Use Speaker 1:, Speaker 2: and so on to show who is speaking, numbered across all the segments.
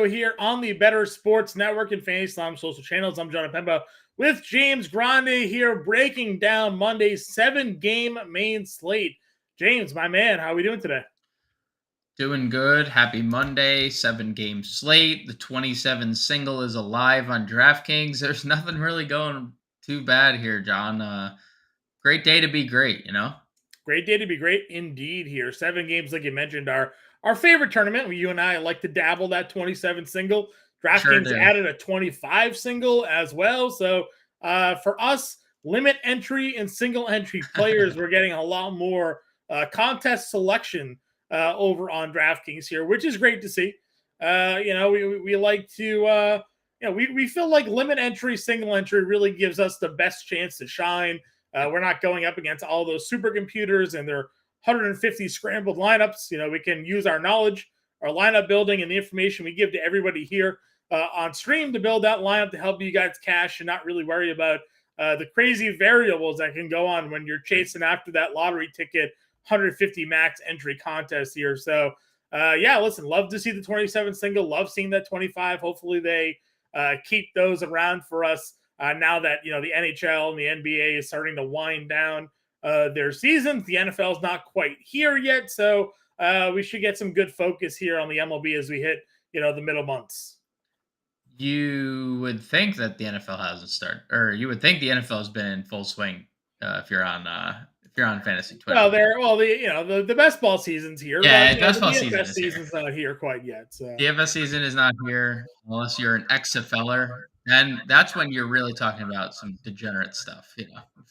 Speaker 1: Here on the Better Sports Network and Fantasy Slam social channels. I'm Jon Impemba with James Grande here, breaking down Monday's 7-game main slate. James, my man, how are we doing today?
Speaker 2: Doing good. Happy Monday. 7-game slate. The 27 single is alive on DraftKings. There's nothing really going too bad here, John. Great day to be great.
Speaker 1: Great day to be great indeed here. 7 games, like you mentioned, are our favorite tournament. You and I like to dabble that 27 single.
Speaker 2: Sure
Speaker 1: DraftKings
Speaker 2: do.
Speaker 1: added a 25 single as well. So for us, limit entry and single entry players, we're getting a lot more contest selection over on DraftKings here, which is great to see. We like to, we feel like limit entry, single entry really gives us the best chance to shine. We're not going up against all those supercomputers and their 150 scrambled lineups. We can use our knowledge, our lineup building, and the information we give to everybody here on stream to build that lineup to help you guys cash and not really worry about the crazy variables that can go on when you're chasing after that lottery ticket 150 max entry contest here. So, listen, love to see the 27 single. Love seeing that 25. Hopefully they keep those around for us. Now that the NHL and the NBA is starting to wind down their seasons, the NFL is not quite here yet, so we should get some good focus here on the MLB as we hit the middle months.
Speaker 2: You would think that the NFL hasn't started, or you would think the NFL has been in full swing if you're on fantasy Twitter.
Speaker 1: The best ball season's here.
Speaker 2: Yeah,
Speaker 1: But,
Speaker 2: best ball
Speaker 1: the
Speaker 2: season
Speaker 1: DFS
Speaker 2: is
Speaker 1: season's not here quite yet. So
Speaker 2: DFS season is not here unless you're an XFLer. Then that's when you're really talking about some degenerate stuff,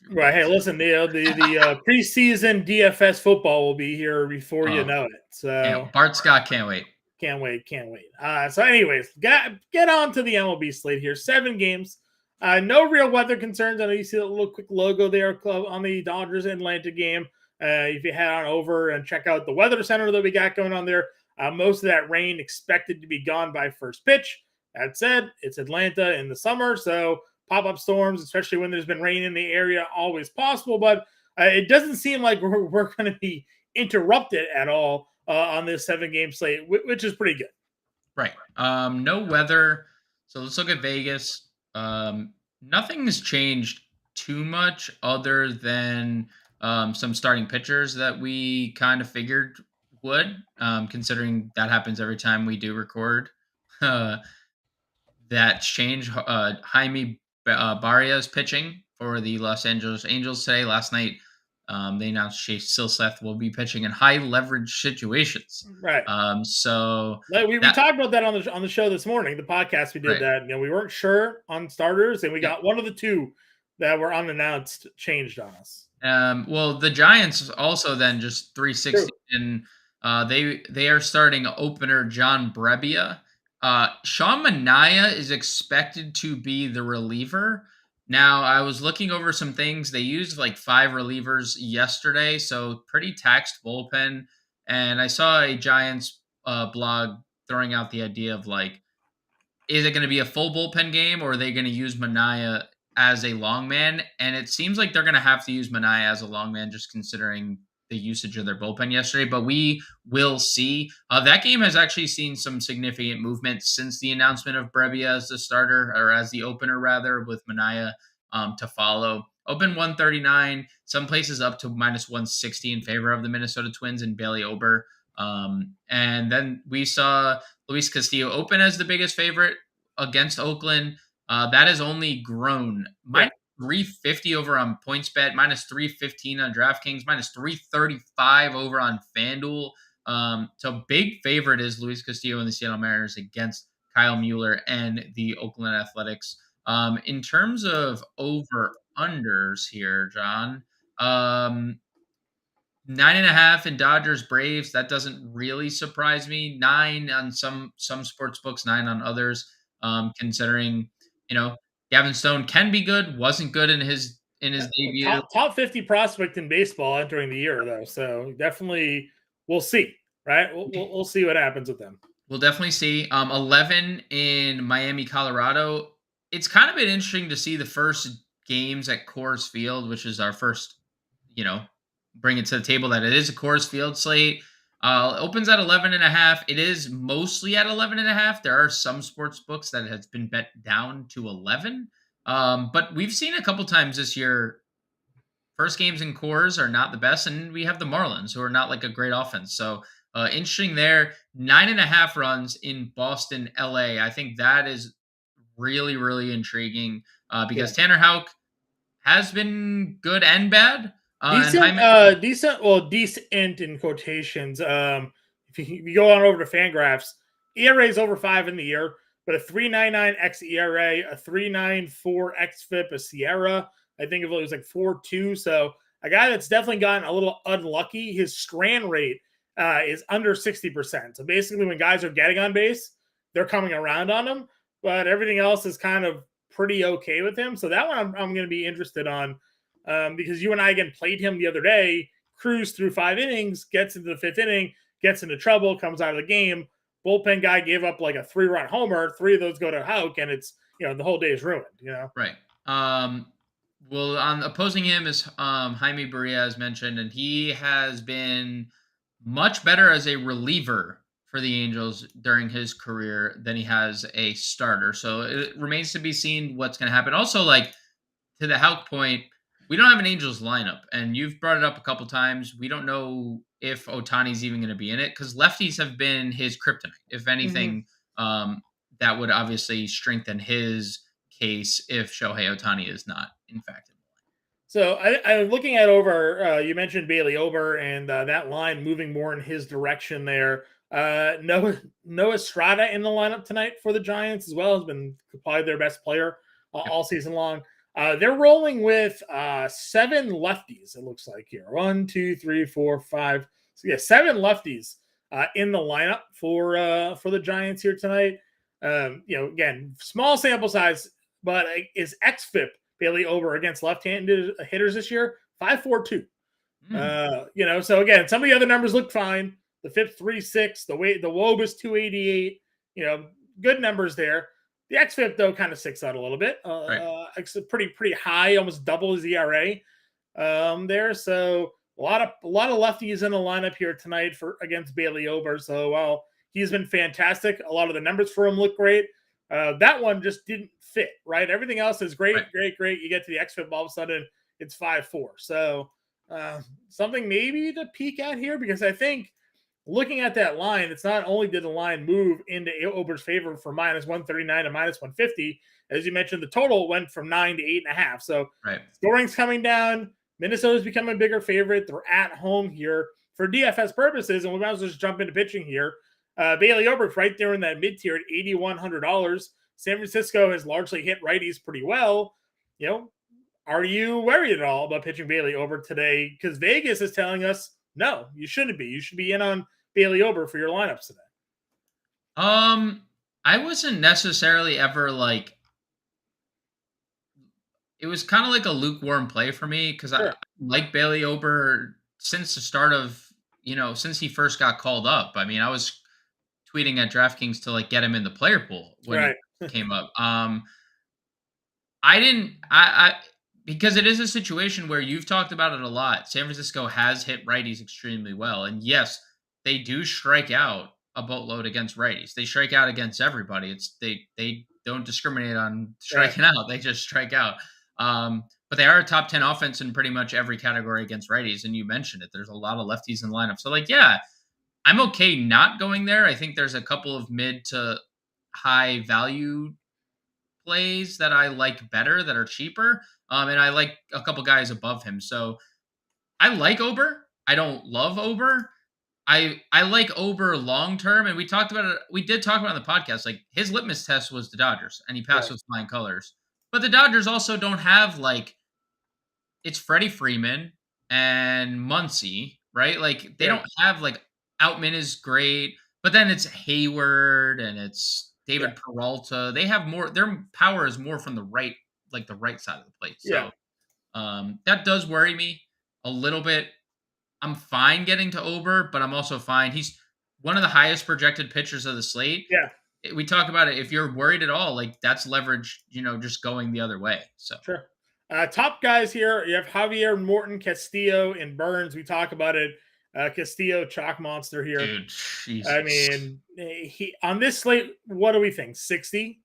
Speaker 1: Right. Hey, listen, the preseason DFS football will be here before you know it. So
Speaker 2: Bart Scott can't wait.
Speaker 1: Can't wait. So anyways, get on to the MLB slate here. 7 games. No real weather concerns. I know you see that little quick logo there on the Dodgers Atlanta game. If you head on over and check out the weather center that we got going on there, most of that rain expected to be gone by first pitch. That said, it's Atlanta in the summer, so pop-up storms, especially when there's been rain in the area, always possible. But it doesn't seem like we're going to be interrupted at all on this 7-game slate, which is pretty good.
Speaker 2: Right. No weather. So let's look at Vegas. Nothing has changed too much other than some starting pitchers that we kind of figured would, considering that happens every time we do record. That's changed. Jaime Barria's pitching for the Los Angeles Angels today. Last night, they announced Chase Silseth will be pitching in high leverage situations.
Speaker 1: Right.
Speaker 2: So
Speaker 1: we talked about that on the show this morning, the podcast we did. Right. That we weren't sure on starters, and we got one of the two that were unannounced changed on us.
Speaker 2: Well, the Giants also then just 360, and they are starting opener John Brebbia. Sean Manaea is expected to be the reliever. Now, I was looking over some things. They used like 5 relievers yesterday, so pretty taxed bullpen. And I saw a Giants blog throwing out the idea of like, is it going to be a full bullpen game, or are they going to use Manaea as a long man? And it seems like they're going to have to use Manaea as a long man, just considering the usage of their bullpen yesterday, but we will see. That game has actually seen some significant movement since the announcement of Brebbia as the starter, or as the opener rather, with Manaea to follow. Open 139, some places up to minus 160 in favor of the Minnesota Twins and Bailey Ober. And then we saw Luis Castillo open as the biggest favorite against Oakland. That has only grown. Minus 350 over on PointsBet, minus 315 on DraftKings, minus 335 over on FanDuel. So big favorite is Luis Castillo and the Seattle Mariners against Kyle Mueller and the Oakland Athletics. In terms of over-unders here, John, 9.5 in Dodgers Braves. That doesn't really surprise me. 9 on some sports books, 9 on others. Considering Gavin Stone can be good, wasn't good in his debut.
Speaker 1: Top 50 prospect in baseball entering the year, though. So definitely, we'll see. Right? We'll see what happens with them.
Speaker 2: We'll definitely see. 11 in Miami, Colorado. It's kind of been interesting to see the first games at Coors Field, which is our first, bring it to the table that it is a Coors Field slate. Opens at 11.5. It is mostly at 11.5. There are some sports books that has been bet down to 11. But we've seen a couple times this year. First games in cores are not the best, and we have the Marlins, who are not like a great offense. So interesting there. 9.5 runs in Boston, LA. I think that is really, really intriguing because Tanner Houck has been good and bad. And
Speaker 1: Decent,
Speaker 2: Hyman,
Speaker 1: decent in quotations. If you go on over to Fangraphs, ERA is over 5 in the year, but a 3.99 x ERA, a 3.94 xFIP, a Sierra. I think it was like 4.2. So a guy that's definitely gotten a little unlucky. His strand rate is under 60%. So basically, when guys are getting on base, they're coming around on him, but everything else is kind of pretty okay with him. So that one I'm going to be interested on. Because you and I again played him the other day, cruised through 5 innings, gets into the 5th inning, gets into trouble, comes out of the game. Bullpen guy gave up like a 3-run homer. 3 of those go to Houck, and it's the whole day is ruined.
Speaker 2: right. Well, on opposing him is Jaime Barria, as mentioned, and he has been much better as a reliever for the Angels during his career than he has a starter. So it remains to be seen what's going to happen. Also, like to the Houck point, we don't have an Angels lineup, and you've brought it up a couple times. We don't know if Otani's even going to be in it because lefties have been his kryptonite. If anything, that would obviously strengthen his case if Shohei Otani is not, in fact, in the line.
Speaker 1: So I'm looking at over. You mentioned Bailey Ober and that line moving more in his direction there. Noah Strada in the lineup tonight for the Giants as well has been probably their best player all season long. They're rolling with 7 lefties. It looks like here 1, 2, 3, 4, 5. So yeah, 7 lefties in the lineup for the Giants here tonight. Again, small sample size, but is xFIP Bailey Ober against left-handed hitters this year 5.42. So again, some of the other numbers look fine. The FIP 3.6, the WOB is 288. Good numbers there. The xFIP though kind of sticks out a little bit. It's pretty high, almost double his ERA there. So a lot of lefties in the lineup here tonight against Bailey Ober. So while he's been fantastic, a lot of the numbers for him look great. That one just didn't fit, right? Everything else is great, great. You get to the xFIP, all of a sudden it's 5.4. So something maybe to peek at here, because I think looking at that line, it's not only did the line move into Ober's favor for -139 to -150, as you mentioned, the total went from 9 to 8.5. So scoring's coming down. Minnesota's becoming a bigger favorite. They're at home here for DFS purposes, and we might as well just jump into pitching here. Bailey Ober's right there in that mid-tier at $8,100. San Francisco has largely hit righties pretty well. Are you worried at all about pitching Bailey Ober today? Because Vegas is telling us, no, you shouldn't be. You should be in on Bailey Ober for your lineups today.
Speaker 2: I wasn't necessarily ever like, it was kind of like a lukewarm play for me because I like Bailey Ober since the start of, since he first got called up. I mean, I was tweeting at DraftKings to like get him in the player pool when he came up. Because it is a situation where you've talked about it a lot. San Francisco has hit righties extremely well. And yes, they do strike out a boatload against righties. They strike out against everybody. They don't discriminate on striking out. They just strike out. But they are a top 10 offense in pretty much every category against righties. And you mentioned it. There's a lot of lefties in the lineup. So I'm okay not going there. I think there's a couple of mid to high value plays that I like better that are cheaper. And I like a couple guys above him. So I like Ober. I don't love Ober. I like Ober long term. And we talked about it. We did talk about it on the podcast. Like his litmus test was the Dodgers and he passed with flying colors. But the Dodgers also don't have it's Freddie Freeman and Muncy, right? Like they don't have Outman is great, but then it's Hayward and it's David Peralta. They have more, their power is more from the right side of the plate. So that does worry me a little bit. I'm fine getting to Ober, but I'm also fine. He's one of the highest projected pitchers of the slate.
Speaker 1: Yeah.
Speaker 2: We talk about it. If you're worried at all, that's leverage, just going the other way. So
Speaker 1: top guys here, you have Javier, Morton, Castillo, and Burns. We talk about it. Castillo chalk monster here.
Speaker 2: Dude,
Speaker 1: I
Speaker 2: Jesus.
Speaker 1: mean, he on this slate, what do we think? 60%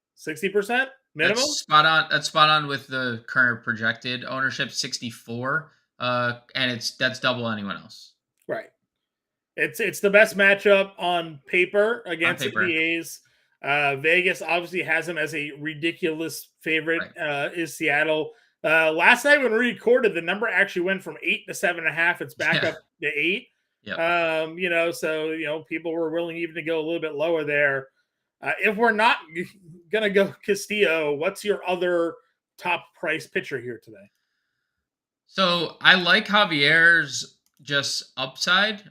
Speaker 1: minimum?
Speaker 2: That's spot on with the current projected ownership, 64. And that's double anyone else
Speaker 1: Right. It's the best matchup on paper
Speaker 2: on
Speaker 1: against
Speaker 2: paper.
Speaker 1: the A's. Vegas obviously has him as a ridiculous favorite.
Speaker 2: Right.
Speaker 1: Is Seattle? Last night when we recorded, the number actually went from 8 to 7.5. It's back
Speaker 2: Yeah.
Speaker 1: up to 8.
Speaker 2: Yep.
Speaker 1: So people were willing even to go a little bit lower there. If we're not gonna go Castillo, what's your other top price pitcher here today?
Speaker 2: So I like Javier's just upside.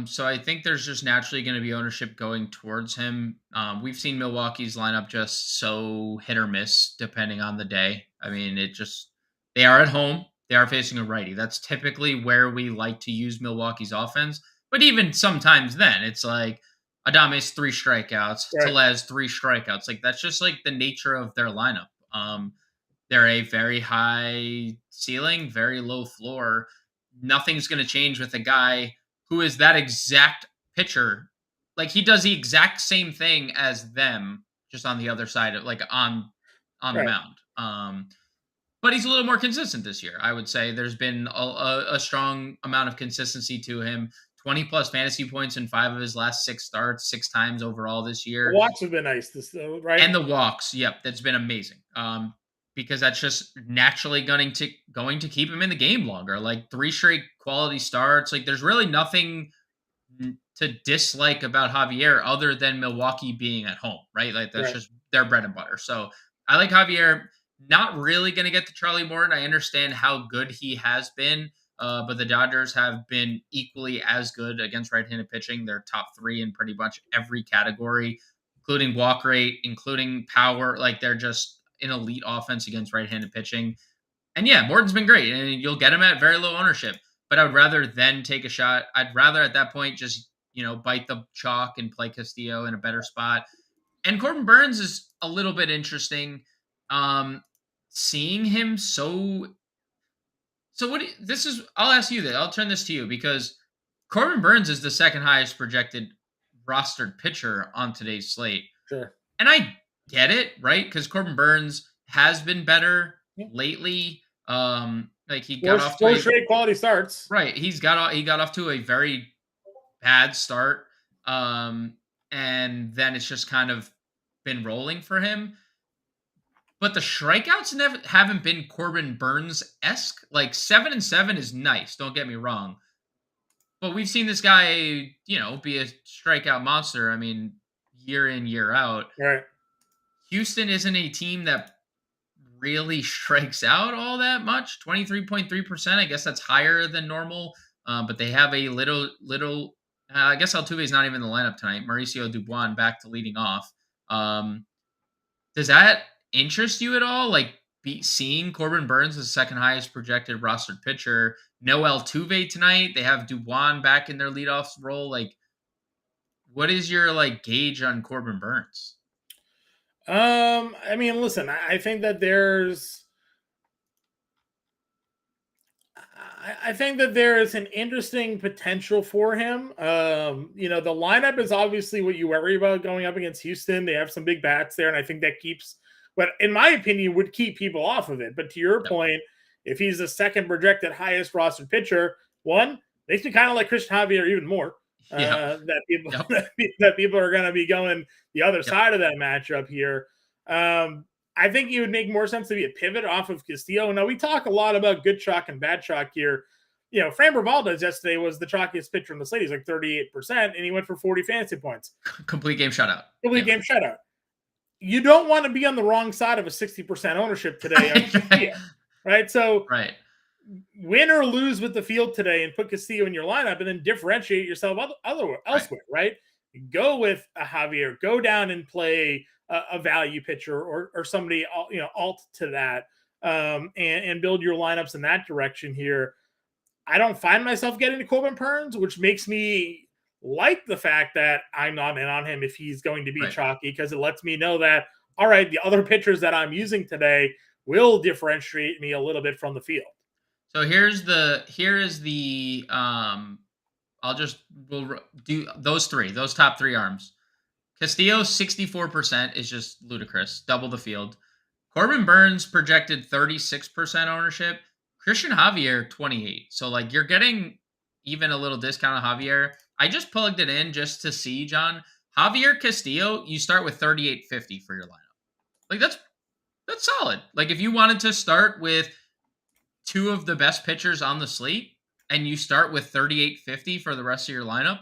Speaker 2: So I think there's just naturally going to be ownership going towards him. We've seen Milwaukee's lineup just so hit or miss depending on the day. I mean, they are at home. They are facing a righty. That's typically where we like to use Milwaukee's offense. But even sometimes then it's like Adame's 3 strikeouts,
Speaker 1: Right.
Speaker 2: Tellez 3 strikeouts. Like that's just like the nature of their lineup. They're a very high ceiling, very low floor. Nothing's going to change with a guy who is that exact pitcher. Like he does the exact same thing as them, just on the other side of like on the
Speaker 1: Right.
Speaker 2: mound. But he's a little more consistent this year. I would say there's been a strong amount of consistency to him. 20 plus fantasy points in 5 of his last 6 starts, 6 times overall this
Speaker 1: The
Speaker 2: year.
Speaker 1: walks have been nice, right?
Speaker 2: And the walks, yep, that's been amazing. Because that's just naturally going to keep him in the game longer. Like 3 straight quality starts. Like there's really nothing to dislike about Javier other than Milwaukee being at home, right? Like that's
Speaker 1: Right.
Speaker 2: just their bread and butter. So I like Javier. Not really going to get to Charlie Morton. I understand how good he has been, but the Dodgers have been equally as good against right-handed pitching. They're top 3 in pretty much every category, including walk rate, including power. Like they're just an elite offense against right-handed pitching. And yeah, Morton's been great, and you'll get him at very low ownership. But I would rather then take a shot. I'd rather at that point just bite the chalk and play Castillo in a better spot. And Corbin Burns is a little bit interesting. Seeing him so what this is, I'll ask you that. I'll turn this to you because Corbin Burns is the second highest projected rostered pitcher on today's slate.
Speaker 1: Sure.
Speaker 2: And I get it, right? Because Corbin Burns has been better lately. Like he got off to
Speaker 1: 4 straight quality starts.
Speaker 2: right. He got off to a very bad start. And then it's just kind of been rolling for him. But the strikeouts haven't been Corbin Burns-esque. Like 7 and 7 is nice, don't get me wrong. But we've seen this guy, be a strikeout monster. I mean, year in, year out.
Speaker 1: Right.
Speaker 2: Houston isn't a team that really strikes out all that much. 23.3%. I guess that's higher than normal. But they have a little. I guess Altuve is not even in the lineup tonight. Mauricio Dubois back to leading off. Does that interest you at all? Like seeing Corbin Burns as the second highest projected rostered pitcher. No Altuve tonight. They have Dubois back in their leadoff role. Like, what is your gauge on Corbin Burns?
Speaker 1: I mean, listen, I think that I think that there is an interesting potential for him. The lineup is obviously what you worry about going up against Houston. They have some big bats there, and I think that but in my opinion, would keep people off of it. But to your point, if he's the second projected highest rostered pitcher, makes me kind of like Christian Javier even more. That people are going to be going the other side of that matchup here. I think it would make more sense to be a pivot off of Castillo. Now, we talk a lot about good chalk and bad chalk here. Framber Valdez yesterday was the chalkiest pitcher in the slate. He's like 38%, and he went for 40 fantasy points.
Speaker 2: Complete game shutout.
Speaker 1: Game shutout. You don't want to be on the wrong side of a 60% ownership today on Castillo, right? So win or lose with the field today and put Castillo in your lineup and then differentiate yourself elsewhere, right? Go with a Javier. Go down and play a value pitcher or somebody, alt to that, and build your lineups in that direction here. I don't find myself getting to Corbin Burns, which makes me like the fact that I'm not in on him if he's going to be chalky, because it lets me know that, all right, the other pitchers that I'm using today will differentiate me a little bit from the field.
Speaker 2: So here is the we'll do those top three arms. Castillo, 64% is just ludicrous. Double the field. Corbin Burns projected 36% ownership. Christian Javier, 28. So like you're getting even a little discount on Javier. I just plugged it in just to see, John. Javier Castillo, you start with 38.50 for your lineup. Like that's solid. Like if you wanted to start with two of the best pitchers on the slate and you start with 38.50 for the rest of your lineup,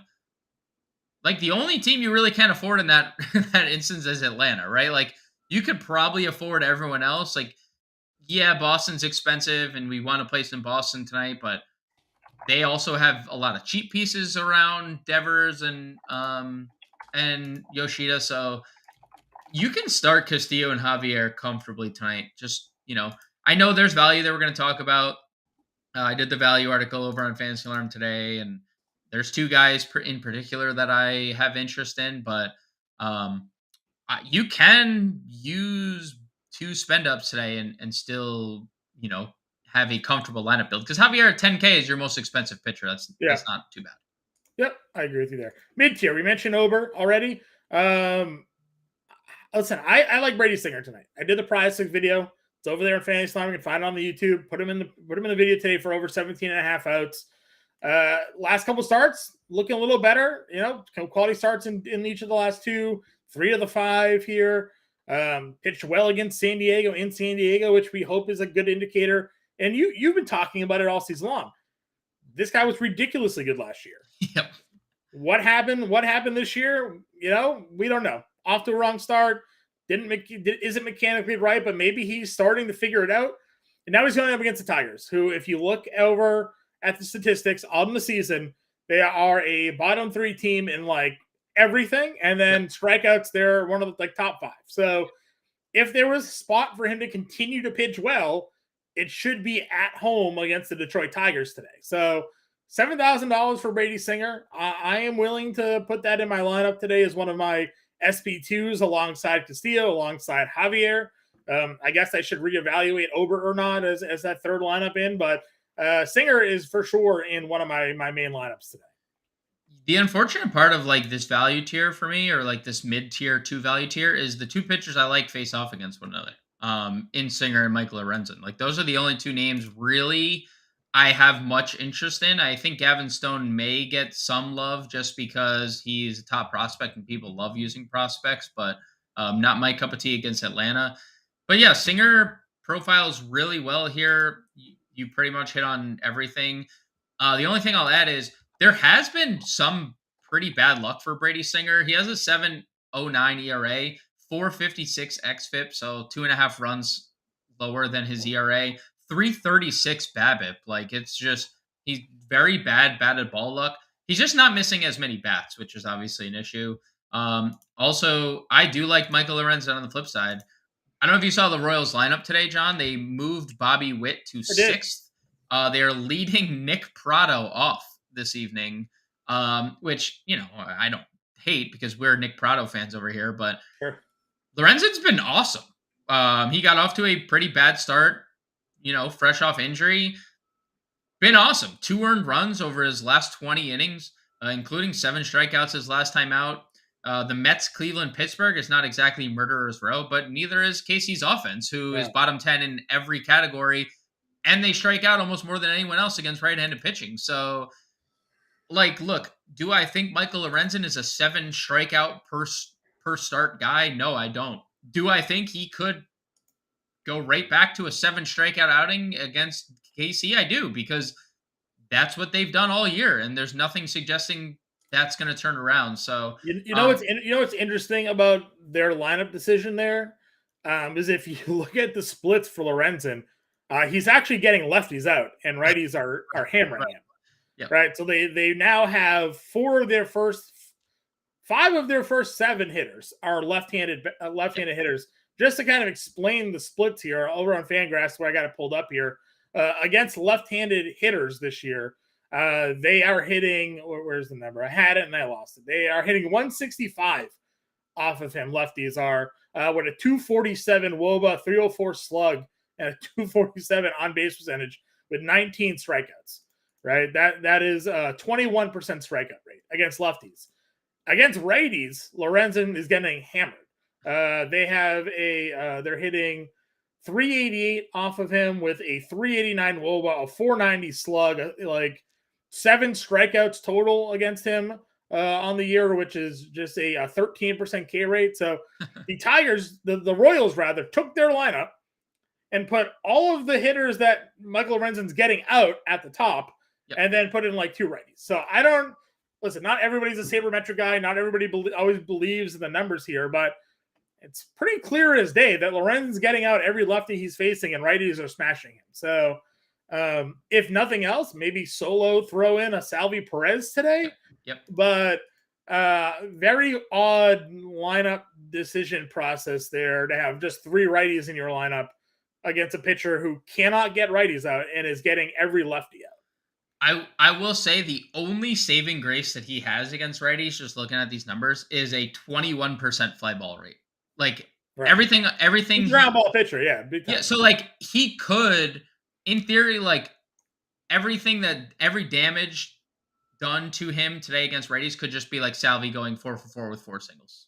Speaker 2: like the only team you really can't afford in that that instance is Atlanta, right? Like you could probably afford everyone else. Like, yeah, Boston's expensive and we want to place in Boston tonight, but they also have a lot of cheap pieces around Devers and Yoshida. So you can start Castillo and Javier comfortably tonight. Just, I know there's value that we're going to talk about. I did the value article over on Fantasy Alarm today, and there's two guys in particular that I have interest in, but you can use two spend ups today and still, have a comfortable lineup build because Javier at 10K is your most expensive pitcher. That's not too bad.
Speaker 1: Yep, I agree with you there. Mid tier, we mentioned Ober already. Listen, I like Brady Singer tonight. I did the PrizePicks video. It's over there in Fantasy Alarm. You can find it on the YouTube. Put him in the video today for over 17.5 outs. Last couple starts looking a little better. Quality starts in each of the last 2, 3 of the 5 here. Pitched well against San Diego in San Diego, which we hope is a good indicator. And you've been talking about it all season long. This guy was ridiculously good last year.
Speaker 2: Yep.
Speaker 1: What happened this year? We don't know. Off to a wrong start. Isn't mechanically right, but maybe he's starting to figure it out. And now he's going up against the Tigers, who, if you look over at the statistics on the season, they are a bottom 3 team in like everything. And then strikeouts, they're one of the top 5. So if there was a spot for him to continue to pitch well, it should be at home against the Detroit Tigers today. So $7,000 for Brady Singer. I am willing to put that in my lineup today as one of my SP2s alongside Castillo, alongside Javier. I guess I should reevaluate Ober or not as that third lineup in, but Singer is for sure in one of my main lineups today.
Speaker 2: The unfortunate part of like this value tier for me, or like this mid-tier 2 value tier, is the two pitchers I like face off against one another. In Singer and Michael Lorenzen. Like those are the only two names really I have much interest in. I think Gavin Stone may get some love just because he's a top prospect and people love using prospects, but not my cup of tea against Atlanta. But yeah, Singer profiles really well here. You pretty much hit on everything. The only thing I'll add is there has been some pretty bad luck for Brady Singer. He has a 7.09 ERA, 4.56 xFIP, so 2.5 runs lower than his ERA. 336 BABIP. Like it's just he's very bad at ball luck. He's just not missing as many bats, which is obviously an issue. Also, I do like Michael Lorenzen on the flip side. I don't know if you saw the Royals lineup today, John. They moved Bobby Witt to 6th. They're leading Nick Pratto off this evening, which I don't hate because we're Nick Pratto fans over here. But
Speaker 1: sure.
Speaker 2: Lorenzen's been awesome. He got off to a pretty bad start. Fresh off injury, been awesome. 2 earned runs over his last 20 innings, including 7 strikeouts his last time out. The Mets, Cleveland, Pittsburgh is not exactly murderer's row, but neither is Casey's offense, who is bottom 10 in every category, and they strike out almost more than anyone else against right-handed pitching. So, look, do I think Michael Lorenzen is a 7 strikeout per start guy? No, I don't. Do I think he could go right back to a 7 strikeout outing against KC? I do, because that's what they've done all year, and there's nothing suggesting that's going to turn around. So
Speaker 1: what's interesting about their lineup decision there is if you look at the splits for Lorenzen, he's actually getting lefties out and righties are hammering him.
Speaker 2: Yep.
Speaker 1: Right, so they now have 5 of their first 7 hitters are left-handed hitters. Just to kind of explain the splits here over on Fangraphs, where I got it pulled up here, against left-handed hitters this year, they are hitting, where's the number? I had it and I lost it. They are hitting 165 off of him. Lefties are with a 247 WOBA, 304 slug, and a 247 on-base percentage with 19 strikeouts. right? That is a 21% strikeout rate against lefties. Against righties, Lorenzen is getting hammered. They're hitting 388 off of him with a 389 WOBA, a 490 slug, like 7 strikeouts total against him on the year, which is just a 13% K rate. So the Tigers, the Royals rather, took their lineup and put all of the hitters that Michael Lorenzen's getting out at the top, and then put in like 2 righties. So I don't listen. Not everybody's a sabermetric guy. Not everybody always believes in the numbers here, but it's pretty clear as day that Lorenzen's getting out every lefty he's facing, and righties are smashing him. So if nothing else, maybe solo throw in a Salvi Perez today. But very odd lineup decision process there to have just 3 righties in your lineup against a pitcher who cannot get righties out and is getting every lefty out.
Speaker 2: I will say the only saving grace that he has against righties, just looking at these numbers, is a 21% fly ball rate. Like everything.
Speaker 1: Ground ball pitcher, yeah.
Speaker 2: Yeah, so like he could, in theory, like every damage done to him today against righties could just be like Salvi going 4 for 4 with 4 singles.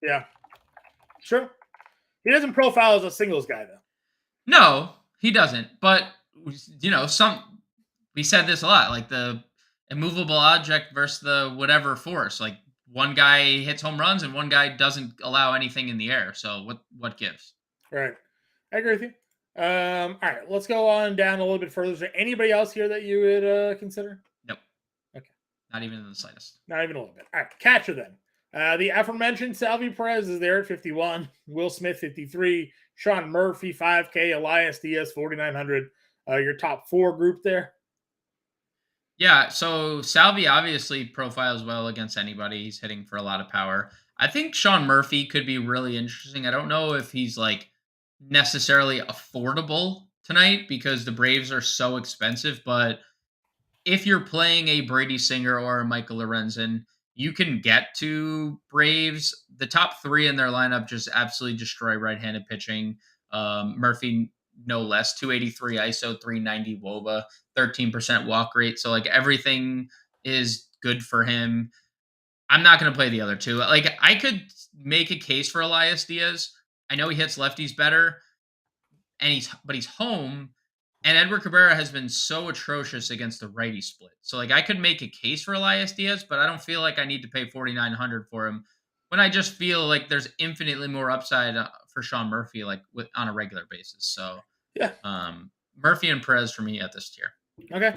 Speaker 1: Yeah, sure. He doesn't profile as a singles guy, though.
Speaker 2: No, he doesn't. But, we said this a lot, like the immovable object versus the whatever force. Like one guy hits home runs and one guy doesn't allow anything in the air. So what gives?
Speaker 1: Right. I agree with you. All right, let's go on down a little bit further. Is there anybody else here that you would consider?
Speaker 2: Nope.
Speaker 1: Okay.
Speaker 2: Not even in the slightest.
Speaker 1: Not even a little bit. All right, catcher then. The aforementioned Salvi Perez is there at 51. Will Smith, 53. Sean Murphy, 5K. Elias Diaz, 4,900. Your top 4 group there?
Speaker 2: Yeah, so Salvi obviously profiles well against anybody. He's hitting for a lot of power. I think Sean Murphy could be really interesting. I don't know if he's like necessarily affordable tonight because the Braves are so expensive, but if you're playing a Brady Singer or a Michael Lorenzen, you can get to Braves. The top 3 in their lineup just absolutely destroy right-handed pitching. Murphy, no less, 283 ISO, 390 WOBA, 13% walk rate. So like everything is good for him. I'm not going to play the other 2. Like I could make a case for Elias Diaz. I know he hits lefties better, but he's home. And Edward Cabrera has been so atrocious against the righty split. So like I could make a case for Elias Diaz, but I don't feel like I need to pay $4,900 for him when I just feel like there's infinitely more upside for Sean Murphy, like on a regular basis. So
Speaker 1: yeah,
Speaker 2: Murphy and Perez for me at this tier.
Speaker 1: Okay.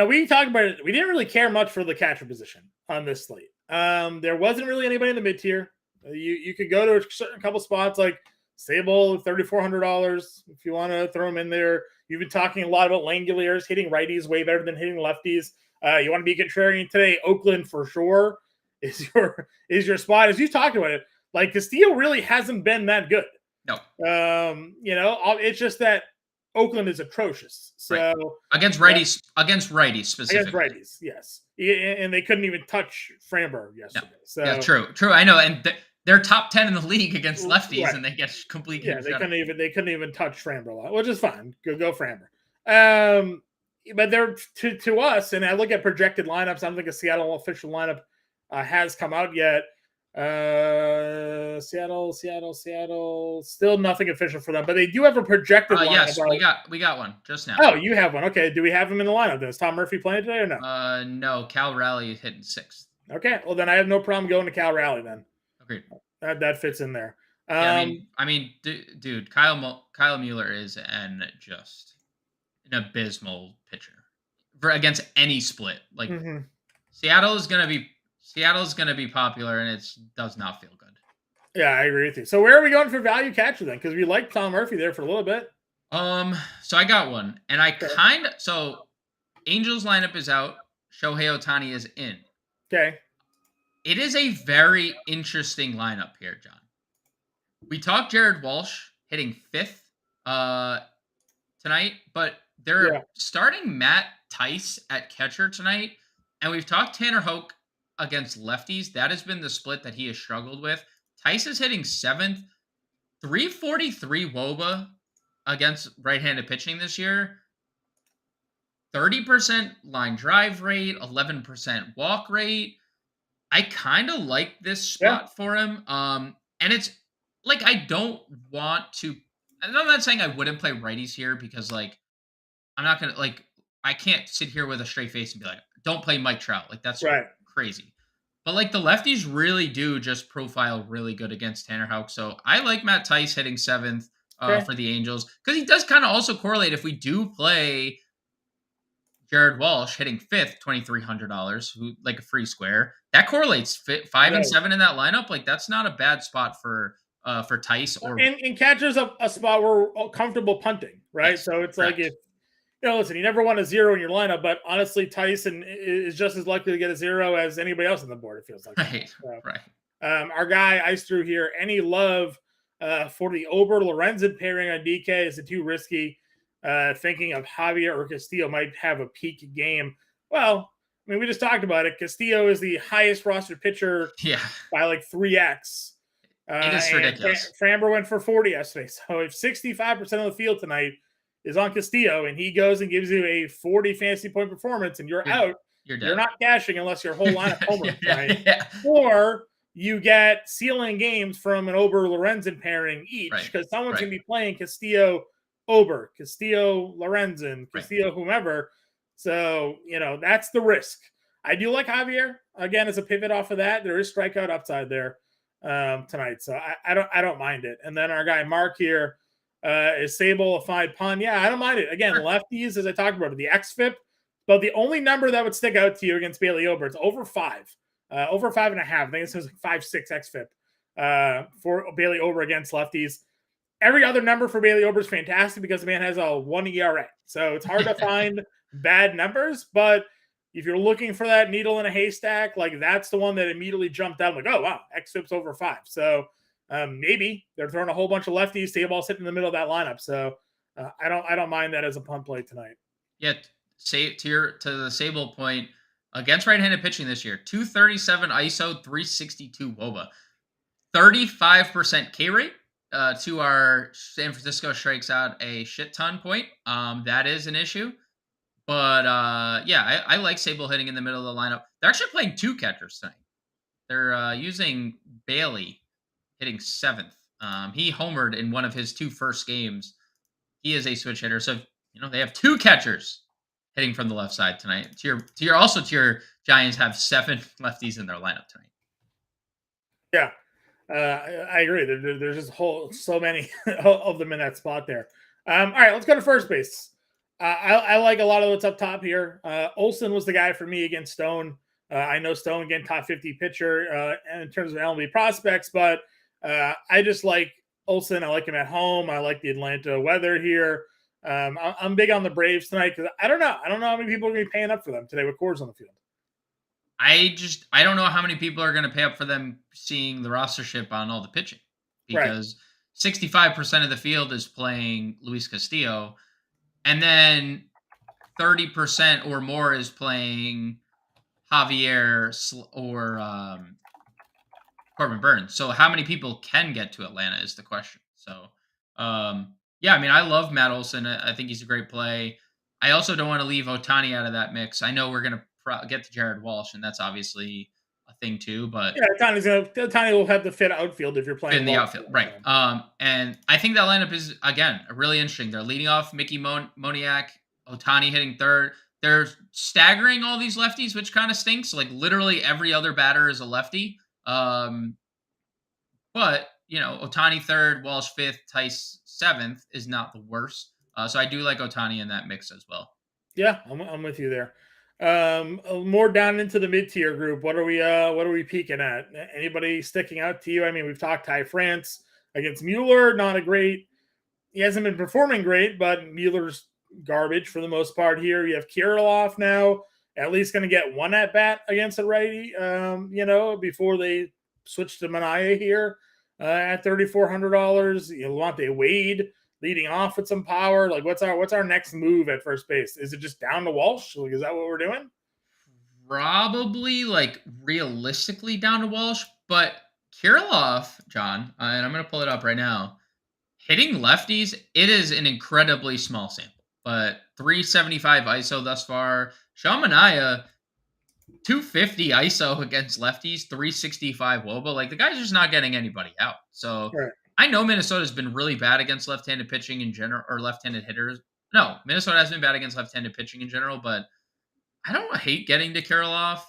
Speaker 1: We talked about it. We didn't really care much for the catcher position on this slate. There wasn't really anybody in the mid tier. You could go to a certain couple spots like Sable, $3,400 if you want to throw him in there. You've been talking a lot about Langoliers hitting righties way better than hitting lefties. You want to be contrarian today. Oakland for sure is your spot. As you talked about it, like Castillo really hasn't been that good.
Speaker 2: No.
Speaker 1: It's just that Oakland is atrocious. So
Speaker 2: right. Against righties specifically.
Speaker 1: Against righties, yes. And they couldn't even touch Framber yesterday. No. So
Speaker 2: yeah, true. I know, and they're top 10 in the league against lefties, right. And they get completely.
Speaker 1: Yeah, they couldn't even touch Framber, which is fine. Go Framber. But they're to us, and I look at projected lineups. I don't think a Seattle official lineup has come out yet. Seattle. Still nothing official for them, but they do have a projected lineup.
Speaker 2: Yes, we got one just now.
Speaker 1: Oh, you have one. Okay. Do we have him in the lineup? Then is Tom Murphy playing today or no?
Speaker 2: No. Cal Raleigh hitting 6th.
Speaker 1: Okay. Well, then I have no problem going to Cal Raleigh then.
Speaker 2: Agreed.
Speaker 1: That fits in there.
Speaker 2: Dude, Kyle Mueller is just an abysmal pitcher against any split. Like Seattle is going to be popular, and it does not feel good.
Speaker 1: Yeah, I agree with you. So where are we going for value catcher then? Because we liked Tom Murphy there for a little bit.
Speaker 2: So I got one, and so Angels lineup is out. Shohei Ohtani is in.
Speaker 1: Okay.
Speaker 2: It is a very interesting lineup here, John. We talked Jared Walsh hitting 5th tonight, but they're starting Matt Tice at catcher tonight, and we've talked Tanner Hoke against lefties. That has been the split that he has struggled with. Tice is hitting 7th, 343 WOBA against right-handed pitching this year. 30% line drive rate, 11% walk rate. I kind of like this
Speaker 1: Yeah,
Speaker 2: spot for him. And it's like I don't want to. And I'm not saying I wouldn't play righties here because I'm not gonna I can't sit here with a straight face and be like, don't play Mike Trout. Like that's
Speaker 1: right.
Speaker 2: crazy. But like the lefties really do just profile really good against Tanner Houck. So I like Matt Tice hitting seventh
Speaker 1: Okay.
Speaker 2: for the Angels because he does kind of also correlate if we do play Jared Walsh hitting fifth, $2,300, who like a free square. That correlates five and
Speaker 1: Right.
Speaker 2: seven in that lineup. Like that's not a bad spot for Tice or
Speaker 1: And catcher's a spot where we're comfortable punting, right?
Speaker 2: yes,
Speaker 1: So it's like
Speaker 2: correct.
Speaker 1: if listen, you never want a zero in your lineup, but honestly, Tyson is just as likely to get a zero as anybody else on the board. It feels like
Speaker 2: Right,
Speaker 1: sometimes. So,
Speaker 2: right.
Speaker 1: our guy Ice threw here. Any love for the Ober Lorenzen pairing on DK? Is it too risky? Thinking of Javier or Castillo might have a peak game. Well, I mean, we just talked about it. Castillo is the highest roster pitcher
Speaker 2: Yeah,
Speaker 1: by like 3x.
Speaker 2: it is
Speaker 1: And
Speaker 2: ridiculous.
Speaker 1: Framber went for 40 yesterday. So if 65% of the field tonight is on Castillo and he goes and gives you a 40 fantasy point performance and you're
Speaker 2: You're
Speaker 1: out,
Speaker 2: you're
Speaker 1: you're
Speaker 2: dead.
Speaker 1: not cashing unless your whole lineup
Speaker 2: Yeah,
Speaker 1: homers tonight.
Speaker 2: yeah.
Speaker 1: Or you get ceiling games from an Ober Lorenzen pairing each
Speaker 2: Right,
Speaker 1: because someone's
Speaker 2: right,
Speaker 1: going to be playing Castillo Ober, Castillo Lorenzen,
Speaker 2: right.
Speaker 1: Castillo whomever. So, that's the risk. I do like Javier. Again, as a pivot off of that, there is strikeout upside there tonight. So I don't mind it. And then our guy Mark here is Sable a fine pun. Yeah, I don't mind it. Again,
Speaker 2: Sure.
Speaker 1: lefties, as I talked about, the XFIP, but the only number that would stick out to you against Bailey Ober, it's over 5. Over 5.5. I think it says like 5.6 XFIP for Bailey Ober against lefties. Every other number for Bailey Ober is fantastic because the man has a 1 ERA. So it's hard to find bad numbers, but if you're looking for that needle in a haystack, like that's the one that immediately jumped out. Like, oh wow, XFIP's over 5. So maybe they're throwing a whole bunch of lefties. Table sitting in the middle of that lineup. So I don't mind that as a punt play tonight.
Speaker 2: Yeah, say to the Sable point against right-handed pitching this year, 237 ISO, 362 WOBA, 35% K rate. To our San Francisco strikes out a shit ton point. That is an issue. But yeah, I like Sable hitting in the middle of the lineup. They're actually playing two catchers tonight. They're using Bailey hitting seventh. He homered in one of his two first games. He is a switch hitter, so they have two catchers hitting from the left side tonight. To your Giants have 7 lefties in their lineup tonight.
Speaker 1: Yeah, I agree. There's just so many of them in that spot there. All right, let's go to first base. I like a lot of what's up top here. Olsen was the guy for me against Stone. I know Stone, again, top 50 pitcher in terms of MLB prospects, but I just like Olsen. I like him at home. I like the Atlanta weather here. I'm big on the Braves tonight because I don't know. I don't know how many people are going to be paying up for them today with Coors on the field.
Speaker 2: I don't know how many people are going to pay up for them seeing the rostership on all the pitching
Speaker 1: Right.
Speaker 2: because 65% of the field is playing Luis Castillo, and then 30% or more is playing Javier or Corbin Burns. So how many people can get to Atlanta is the question. So yeah, I mean, I love Matt Olson. I think he's a great play. I also don't want to leave Otani out of that mix. I know we're going to get to Jared Walsh, and that's obviously a thing too. But
Speaker 1: Yeah, Tiny will have to fit outfield if you're playing
Speaker 2: in the
Speaker 1: Walsh.
Speaker 2: outfield, right? And I think that lineup is again really interesting. They're leading off Mickey Moniak, Otani hitting third. They're staggering all these lefties, which kind of stinks. Like literally every other batter is a lefty. But Otani third, Walsh fifth, Tice seventh is not the worst. So I do like Otani in that mix as well.
Speaker 1: Yeah, I'm with you there. More down into the mid tier group. What are we peaking at? Anybody sticking out to you? I mean, we've talked Ty France against Mueller. Not a great. He hasn't been performing great, but Mueller's garbage for the most part here. You have Kirilloff now, at least going to get one at bat against a righty. Before they switch to Manaea here at $3,400. Levante Wade leading off with some power. Like, what's our next move at first base? Is it just down to Walsh? Like, is that what we're doing?
Speaker 2: Probably like realistically down to Walsh, but Kirilloff, John, and I'm going to pull it up right now. Hitting lefties, it is an incredibly small sample. but 375 ISO thus far. Sean Manaea, 250 ISO against lefties, 365 WOBA. Like, the guy's just not getting anybody out. So
Speaker 1: Right.
Speaker 2: I know Minnesota's been really bad against left-handed pitching in general, or left-handed hitters. No, Minnesota has been bad against left-handed pitching in general, but I don't hate getting to Kirilloff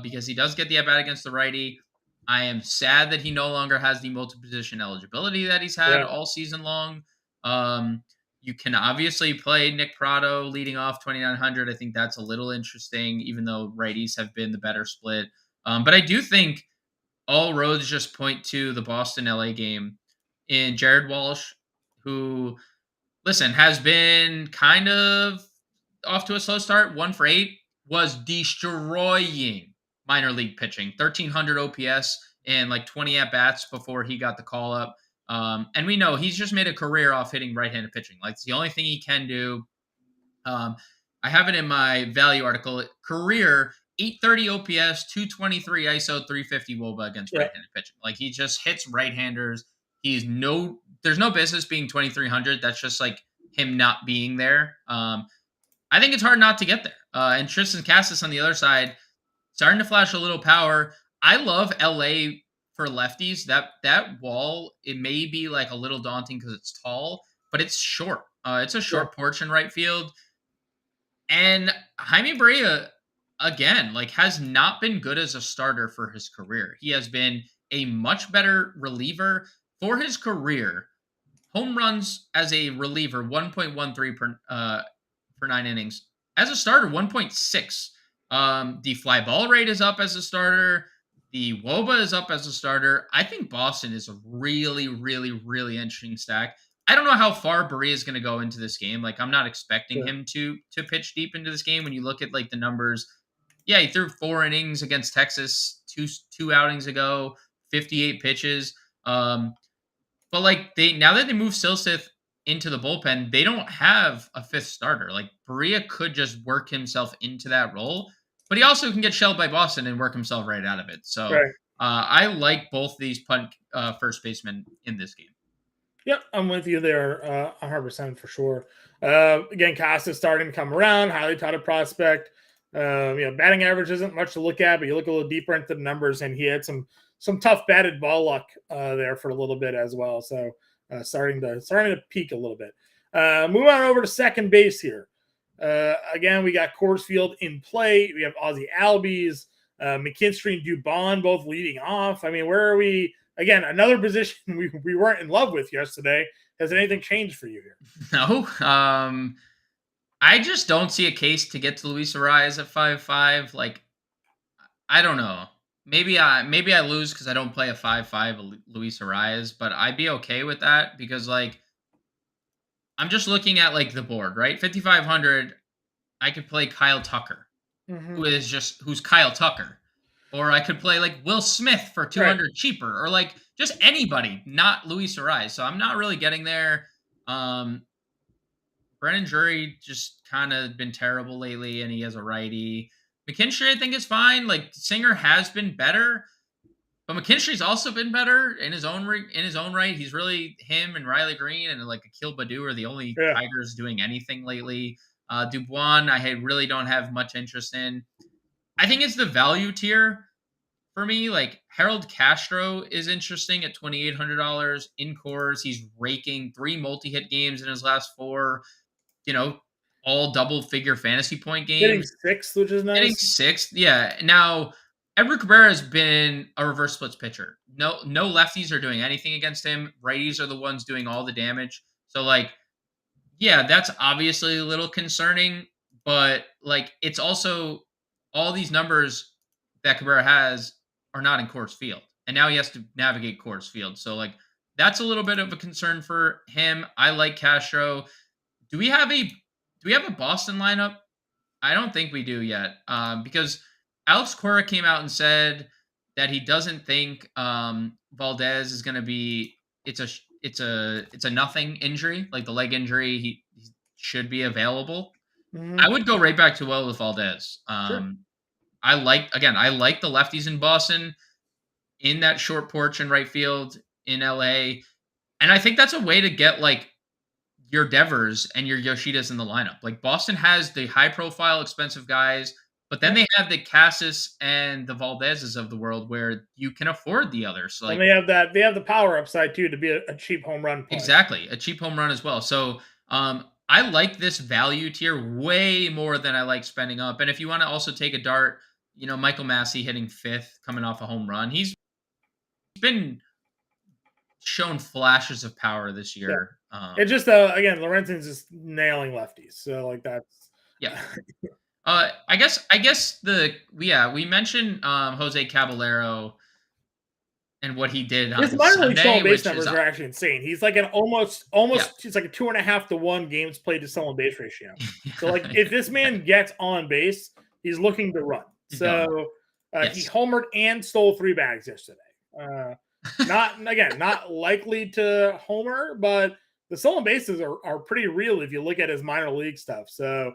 Speaker 2: because he does get the at-bat against the righty. I am sad that he no longer has the multi-position eligibility that he's had
Speaker 1: Yeah.
Speaker 2: all season long. Um, you can obviously play Nick Prado leading off 2,900. I think that's a little interesting, even though righties have been the better split. But I do think all roads just point to the Boston LA game in Jared Walsh, who, listen, has been kind of off to a slow start. 1 for 8, was destroying minor league pitching. 1,300 OPS and like 20 at bats before he got the call up. And we know he's just made a career off hitting right-handed pitching. Like, it's the only thing he can do. I have it in my value article. Career 830 OPS, 223 ISO, 350 WOBA against
Speaker 1: Yeah.
Speaker 2: right-handed pitching. Like, he just hits right-handers. There's no business being 2,300. That's just like him not being there. I think it's hard not to get there. And Tristan Cassis on the other side, starting to flash a little power. I love LA for lefties. That wall, it may be like a little daunting because it's tall, but it's short. It's a short porch in right field. And Jaime Barea, again, like, has not been good as a starter for his career. He has been a much better reliever for his career. Home runs as a reliever, 1.13 per 9 innings. As a starter, 1.6. The fly ball rate is up as a starter. The WOBA is up as a starter. I think Boston is a really, really, really interesting stack. I don't know how far Berea is going to go into this game. Like, I'm not expecting him to pitch deep into this game. When you look at like the numbers, yeah, he threw 4 innings against Texas two outings ago, 58 pitches. But like, now that they move Silseth into the bullpen, they don't have a fifth starter. Like, Berea could just work himself into that role, but he also can get shelled by Boston and work himself right out of it. So
Speaker 1: Right.
Speaker 2: I like both these first basemen in this game.
Speaker 1: Yep, I'm with you there, 100% for sure. Again, Casas starting to come around, highly touted prospect. Batting average isn't much to look at, but you look a little deeper into the numbers, and he had some tough batted ball luck there for a little bit as well. So starting to peak a little bit. Move on over to second base here. Again, we got Coors Field in play. We have Ozzie Albies, McKinstry and Dubon both leading off. I mean, where are we? Again, another position we weren't in love with yesterday. Has anything changed for you here?
Speaker 2: No. I just don't see a case to get to Luis Arias at 5.5. Like, I don't know. Maybe I lose because I don't play a 5.5 Luis Arias, but I'd be okay with that because, like, I'm just looking at like the board, right? 5,500. I could play Kyle Tucker, who's Kyle Tucker. Or I could play like Will Smith for 200 cheaper, or like just anybody, not Luis Arias. So I'm not really getting there. Brennan Drury just kind of been terrible lately, and he has a righty. McKinstry, I think, is fine. Like, Singer has been better, but McKinstry's also been better in his own right. He's really, him and Riley Green and like Akil Baddoo are the only Tigers doing anything lately. Dubois, I really don't have much interest in. I think it's the value tier for me. Like, Harold Castro is interesting at $2,800 in Coors. He's raking 3 multi-hit games in his last 4. All double-figure fantasy point games.
Speaker 1: Getting 6th, which is nice.
Speaker 2: Getting 6th, yeah. Now, Edward Cabrera has been a reverse splits pitcher. No lefties are doing anything against him. Righties are the ones doing all the damage. So, like, yeah, that's obviously a little concerning, but like, it's also all these numbers that Cabrera has are not in Coors Field, and now he has to navigate Coors Field. So, like, that's a little bit of a concern for him. I like Castro. Do we have a Boston lineup? I don't think we do yet, because Alex Cora came out and said that he doesn't think Valdez is going to be. It's a nothing injury, like the leg injury. He should be available. I would go right back to with Valdez. I like the lefties in Boston, in that short porch in right field in LA, and I think that's a way to get, like, your Devers and your Yoshidas in the lineup. Like Boston has the high profile, expensive guys, but then they have the Cassis and the Valdezes of the world where you can afford the others.
Speaker 1: And
Speaker 2: Like
Speaker 1: they have the power upside too to be a cheap home run play.
Speaker 2: exactly a cheap home run as well. So I like this value tier way more than I like spending up. And if you want to also take a dart, Michael Massey hitting 5th coming off a home run. He's been shown flashes of power this year.
Speaker 1: It's just again, Lorenzen's just nailing lefties, so like that's
Speaker 2: yeah. I guess we mentioned Jose Caballero and what he did on
Speaker 1: his minor league
Speaker 2: Sunday,
Speaker 1: stolen base
Speaker 2: which
Speaker 1: numbers
Speaker 2: is
Speaker 1: are actually insane. He's like an almost he's like a 2.5 to 1 games played to stolen base ratio. So like if this man gets on base, he's looking to run. So he homered and stole 3 bags yesterday. Not likely to homer, but the stolen bases are pretty real if you look at his minor league stuff. So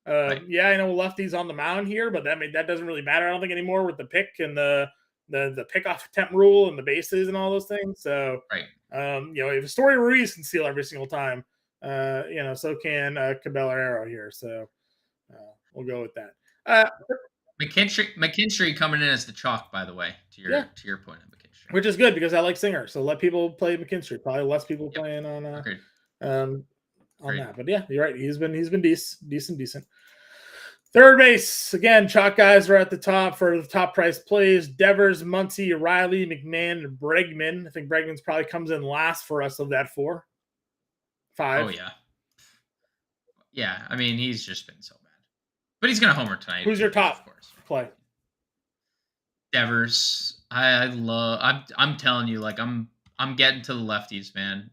Speaker 1: yeah, I know lefties on the mound here, but that doesn't really matter, I don't think, anymore with the pick and the pickoff attempt rule and the bases and all those things. So if Story Ruiz can steal every single time, so can Caballero here. So we'll go with that.
Speaker 2: McKinstry coming in as the chalk, by the way, to your point of McKinstry,
Speaker 1: which is good because I like Singer. So let people play McKinstry. Probably less people playing on that. But yeah, you're right. He's been decent. Third base, again, chalk guys are at the top for the top price plays. Devers, Muncy, Riley, McMahon, and Bregman. I think Bregman's probably comes in last for us of that 4. 5.
Speaker 2: Oh, yeah. Yeah, I mean, he's just been so bad. But he's going to homer tonight.
Speaker 1: Who's your top play?
Speaker 2: Devers. I'm telling you, like, I'm getting to the lefties, man.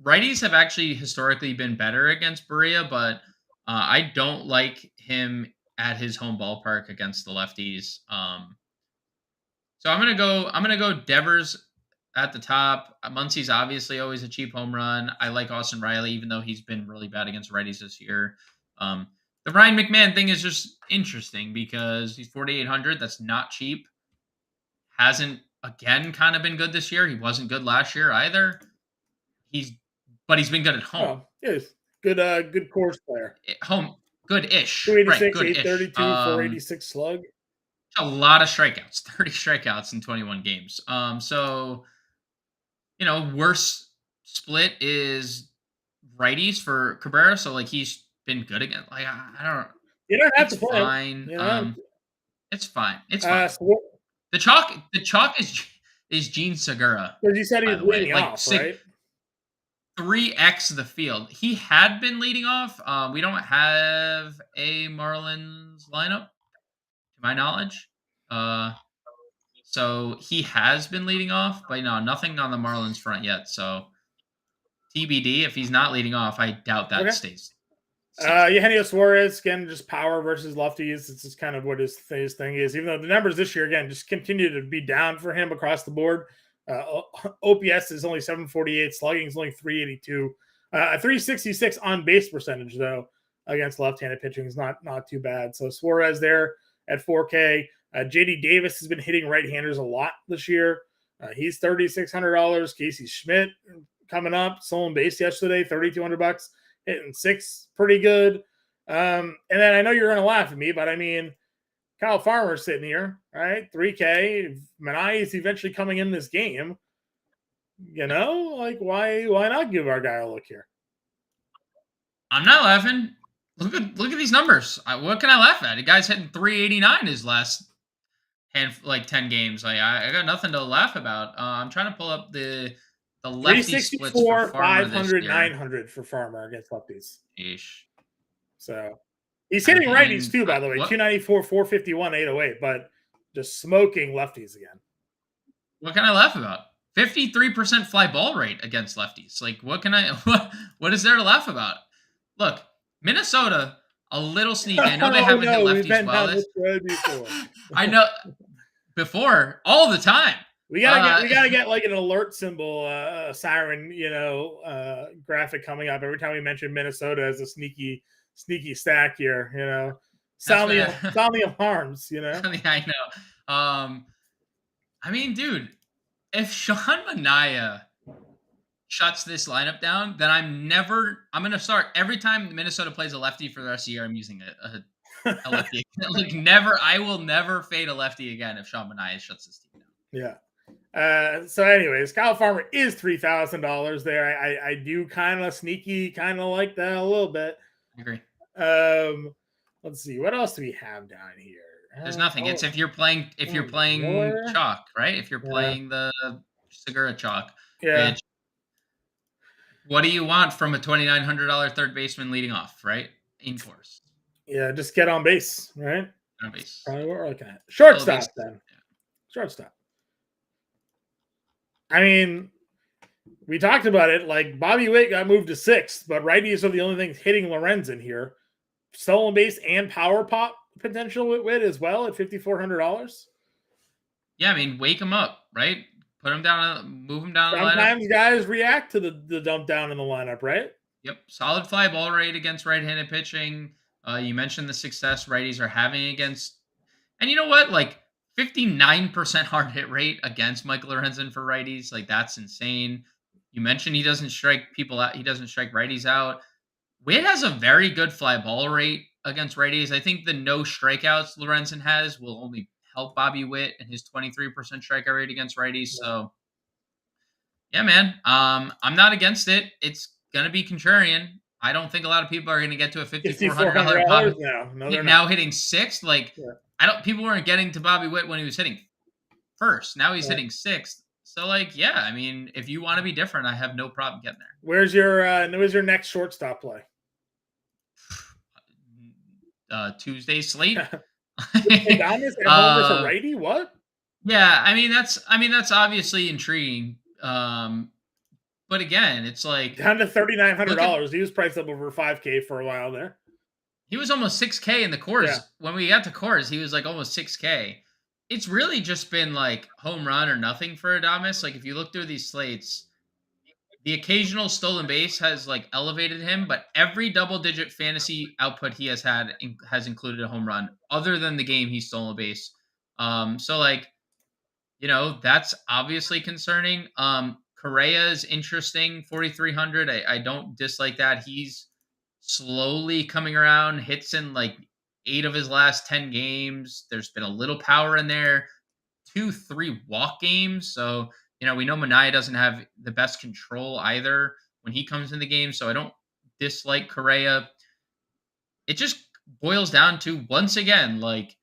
Speaker 2: Righties have actually historically been better against Berea, but I don't like him at his home ballpark against the lefties. So I'm gonna go Devers at the top. Muncy's obviously always a cheap home run. I like Austin Riley, even though he's been really bad against righties this year. The Ryan McMahon thing is just interesting because he's 4,800. That's not cheap. Hasn't again kind of been good this year. He wasn't good last year either. But he's been good at home.
Speaker 1: Yes. Good course player.
Speaker 2: Home, good-ish.
Speaker 1: 286,
Speaker 2: Right,
Speaker 1: 832, 486 slug.
Speaker 2: A lot of strikeouts, 30 strikeouts in 21 games. So, worst split is righties for Cabrera. So, like, he's been good again. Like, I don't.
Speaker 1: You don't have to
Speaker 2: play. Fine. It's fine. It's fine. The chalk is Gene Segura.
Speaker 1: Because you said he was leading off, right?
Speaker 2: 3x the field. He had been leading off. We don't have a Marlins lineup, to my knowledge. So he has been leading off, but nothing on the Marlins front yet. So TBD. If he's not leading off, I doubt that stays.
Speaker 1: Eugenio Suarez, again, just power versus lefties. It's just kind of what his thing is. Even though the numbers this year, again, just continue to be down for him across the board. OPS is only 748. Slugging is only 382. 366 on base percentage, though, against left-handed pitching is not too bad. So Suarez there at 4K. JD Davis has been hitting right-handers a lot this year. He's $3,600. Casey Schmidt coming up, stolen base yesterday, $3,200, hitting 6, pretty good. And then I know you're going to laugh at me, but I mean, Kyle Farmer's sitting here, right? 3K. Manai is eventually coming in this game. Like why not give our guy a look here?
Speaker 2: I'm not laughing. Look at these numbers. What can I laugh at? The guy's hitting 389 his last 10 games. Like I got nothing to laugh about. I'm trying to pull up the lefty splits for Farmer
Speaker 1: 500, 900 for Farmer against lefties.
Speaker 2: Yeesh.
Speaker 1: So he's hitting righties too, by the way. 294, 451, 808, but just smoking lefties again.
Speaker 2: What can I laugh about? 53% fly ball rate against lefties. Like what is there to laugh about? Look, Minnesota, a little sneaky. I know they haven't hit lefties well. I know before all the time.
Speaker 1: We gotta get like an alert symbol, siren, graphic coming up every time we mention Minnesota as a sneaky stack here. Sound the alarms.
Speaker 2: I know. I mean, dude, if Sean Manaea shuts this lineup down, then I'm going to start every time Minnesota plays a lefty for the rest of the year. I'm using a lefty. Like never, I will never fade a lefty again if Sean Manaea shuts this team down.
Speaker 1: Yeah. So anyways, Kyle Farmer is $3,000 there. I do kind of sneaky, kind of like that a little bit.
Speaker 2: I agree.
Speaker 1: Let's see, what else do we have down here?
Speaker 2: There's nothing. It's if you're playing chalk, right? If you're playing the Segura chalk, which what do you want from a $2,900 third baseman leading off, right? In course.
Speaker 1: Yeah, just get on base, right?
Speaker 2: On base.
Speaker 1: Probably what we're looking at. Shortstop then. Yeah. Shortstop. I mean, we talked about it. Like Bobby Witt got moved to 6th, but righties are the only things hitting Lorenzen here. Stolen base and power pop potential with Witt as well at $5,400.
Speaker 2: Yeah, I mean, wake him up, right? Put him down, move him down.
Speaker 1: Sometimes guys react to the dump down in the lineup, right?
Speaker 2: Yep. Solid fly ball rate against right-handed pitching. You mentioned the success righties are having against, and you know what? Like 59% hard hit rate against Michael Lorenzen for righties. Like that's insane. You mentioned he doesn't strike people out. He doesn't strike righties out. Witt has a very good fly ball rate against righties. I think the no strikeouts Lorenzen has will only help Bobby Witt and his 23% strikeout rate against righties. So, yeah, man, I'm not against it. It's gonna be contrarian. I don't think a lot of people are gonna get to a $5,400
Speaker 1: now. No, they're
Speaker 2: now
Speaker 1: not.
Speaker 2: hitting 6th. Like, people weren't getting to Bobby Witt when he was hitting 1st. Now he's hitting 6th. So, like, yeah, I mean, if you want to be different, I have no problem getting there.
Speaker 1: Where's your next shortstop play?
Speaker 2: Tuesday slate.
Speaker 1: Adames and Homer for righty? What?
Speaker 2: Yeah, I mean that's obviously intriguing. But again, it's like
Speaker 1: down to $3,900. He was priced up over $5,000 for a while there.
Speaker 2: He was almost $6,000 in the Coors. Yeah. When we got to Coors, he was like almost $6,000. It's really just been like home run or nothing for Adames. Like if you look through these slates, the occasional stolen base has like elevated him, but every double-digit fantasy output he has had has included a home run, other than the game he stole a base. So like, you know, that's obviously concerning. Correa is interesting, 4,300. I don't dislike that. He's slowly coming around, hits in like 8 of his last 10 games. There's been a little power in there, 2-3 walk games. So, you know, we know Manaea doesn't have the best control either when he comes in the game. So I don't dislike Correa. It just boils down to, once again, like,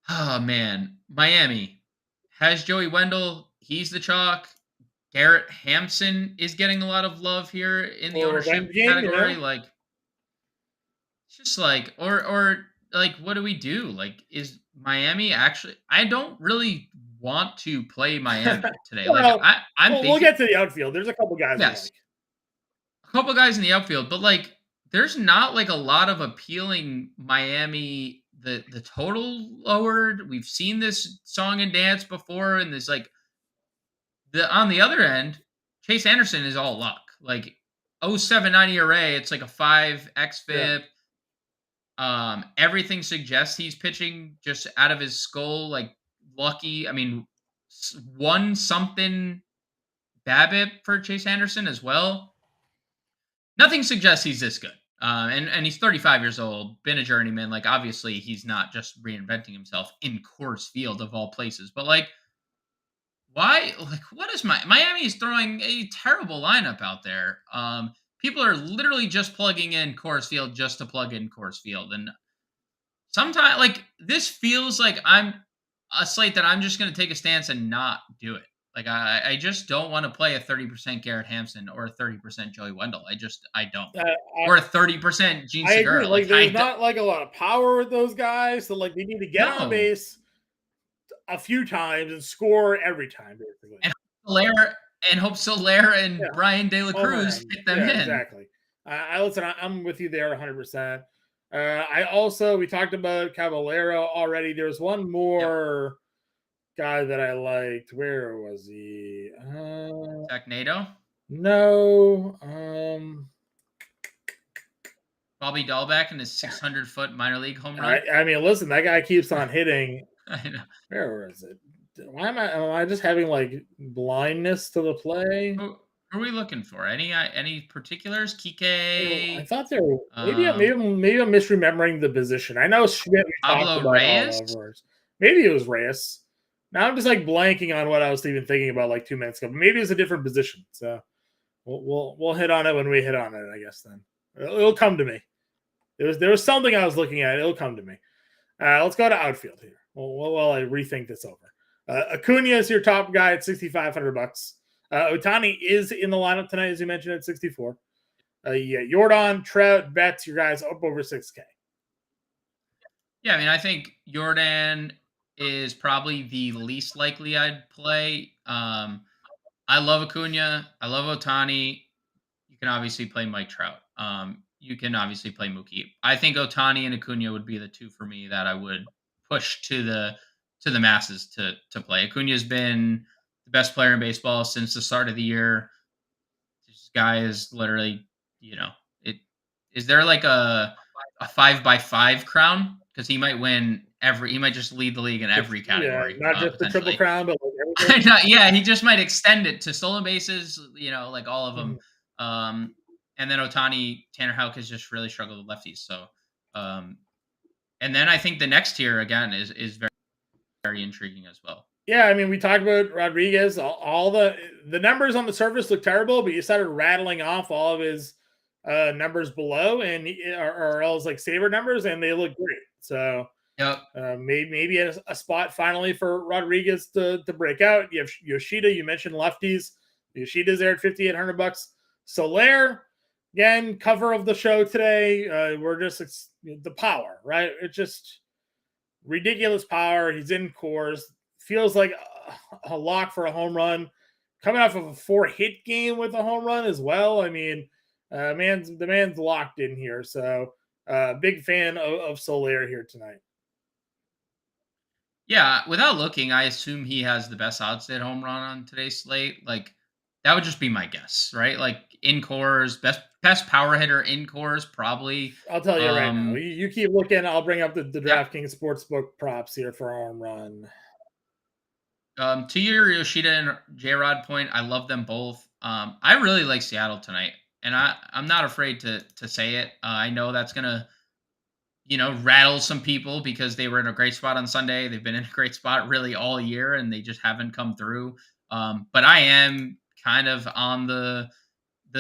Speaker 2: oh man, Miami has Joey Wendell. He's the chalk. Garrett Hampson is getting a lot of love here in the ownership category. Like, it's just like, or like, what do we do? Like, is Miami actually? I don't really want to play Miami today.
Speaker 1: Well,
Speaker 2: like, I'm
Speaker 1: we'll get to the outfield. There's a couple guys.
Speaker 2: Yes, a couple guys in the outfield, but like, there's not like a lot of appealing Miami. The total lowered. We've seen this song and dance before, and there's like. On the other end, Chase Anderson is all luck. Like 0.79 ERA, it's like a 5 xFIP. Yeah. Everything suggests he's pitching just out of his skull, like lucky. I mean, 1-something BABIP for Chase Anderson as well. Nothing suggests he's this good. And he's 35 years old, been a journeyman. Like, obviously, he's not just reinventing himself in Coors Field of all places, but like. Why? Like, what is Miami is throwing a terrible lineup out there. People are literally just plugging in Coors Field just to plug in Coors Field, and sometimes, like, this feels like I'm a slate that I'm just going to take a stance and not do it. Like, I just don't want to play a 30% Garrett Hampson or a 30% Joey Wendell. I don't. Or a 30% Gene Segura.
Speaker 1: Agree. Like, there's not like a lot of power with those guys, so like they need to get on base a few times and score every time, basically.
Speaker 2: And hope Soler and Brian De La Cruz hit them in.
Speaker 1: Exactly. Listen, I'm with you there 100%. We talked about Caballero already. There's one more guy that I liked. Where was he?
Speaker 2: Zach Nato?
Speaker 1: No.
Speaker 2: Bobby Dahlbeck in his 600-foot minor league home run.
Speaker 1: I mean, listen, that guy keeps on hitting.
Speaker 2: I know.
Speaker 1: Where is it? am I just having like blindness to the play?
Speaker 2: Who are we looking for? Any particulars?
Speaker 1: Oh, I
Speaker 2: Kike,
Speaker 1: thought there were
Speaker 2: um,
Speaker 1: maybe I'm misremembering the position. I know Schmidt we talked
Speaker 2: Pablo
Speaker 1: about all
Speaker 2: Reyes?
Speaker 1: over. Maybe it was Reyes. Now I'm just like blanking on what I was even thinking about like 2 minutes ago. Maybe it's a different position. So we'll hit on it when we hit on it, I guess. Then it'll come to me. There was something I was looking at. It'll come to me. Let's go to outfield here. While I rethink this over. Acuna is your top guy at $6,500. Otani is in the lineup tonight, as you mentioned, at 64. Yeah, Jordan, Trout, Betts, your guys up over 6K.
Speaker 2: Yeah, I mean, I think Jordan is probably the least likely I'd play. I love Acuna. I love Otani. You can obviously play Mike Trout. You can obviously play Mookie. I think Otani and Acuna would be the two for me that I would push to the masses to play. Acuna's been the best player in baseball since the start of the year. This guy is literally, it is there like a 5x5 crown? Because he might just lead the league in every
Speaker 1: Yeah,
Speaker 2: category,
Speaker 1: not just the Triple
Speaker 2: potentially.
Speaker 1: Crown, but like everything.
Speaker 2: Yeah, he just might extend it to stolen bases, like all of them.
Speaker 1: Mhm.
Speaker 2: And then Otani, Tanner Houck has just really struggled with lefties. So, um, and then I think the next tier again is very, very intriguing as well.
Speaker 1: Yeah, I mean, we talked about Rodriguez. All the numbers on the surface look terrible, but you started rattling off all of his numbers below, and or else like saber numbers, and they look great. So
Speaker 2: Yep.
Speaker 1: maybe a spot finally for Rodriguez to break out. You have Yoshida. You mentioned lefties. Yoshida's there at $5,800. Soler, again, cover of the show today. We're just the power, right? It's just ridiculous power. He's in Coors. Feels like a lock for a home run. Coming off of a 4-hit game with a home run as well. I mean, the man's locked in here. So big fan of Soler here tonight.
Speaker 2: Yeah, without looking, I assume he has the best odds to hit home run on today's slate. Like that would just be my guess, right? Like in cores, best power hitter in cores, probably.
Speaker 1: I'll tell you right now.
Speaker 2: Um,
Speaker 1: You keep looking. I'll bring up the
Speaker 2: yeah.
Speaker 1: DraftKings Sportsbook props here for home run.
Speaker 2: To your Yoshida and J Rod point, I love them both. I really like Seattle tonight, and I'm not afraid to say it. I know that's gonna rattle some people because they were in a great spot on Sunday. They've been in a great spot really all year, and they just haven't come through. But I am kind of on the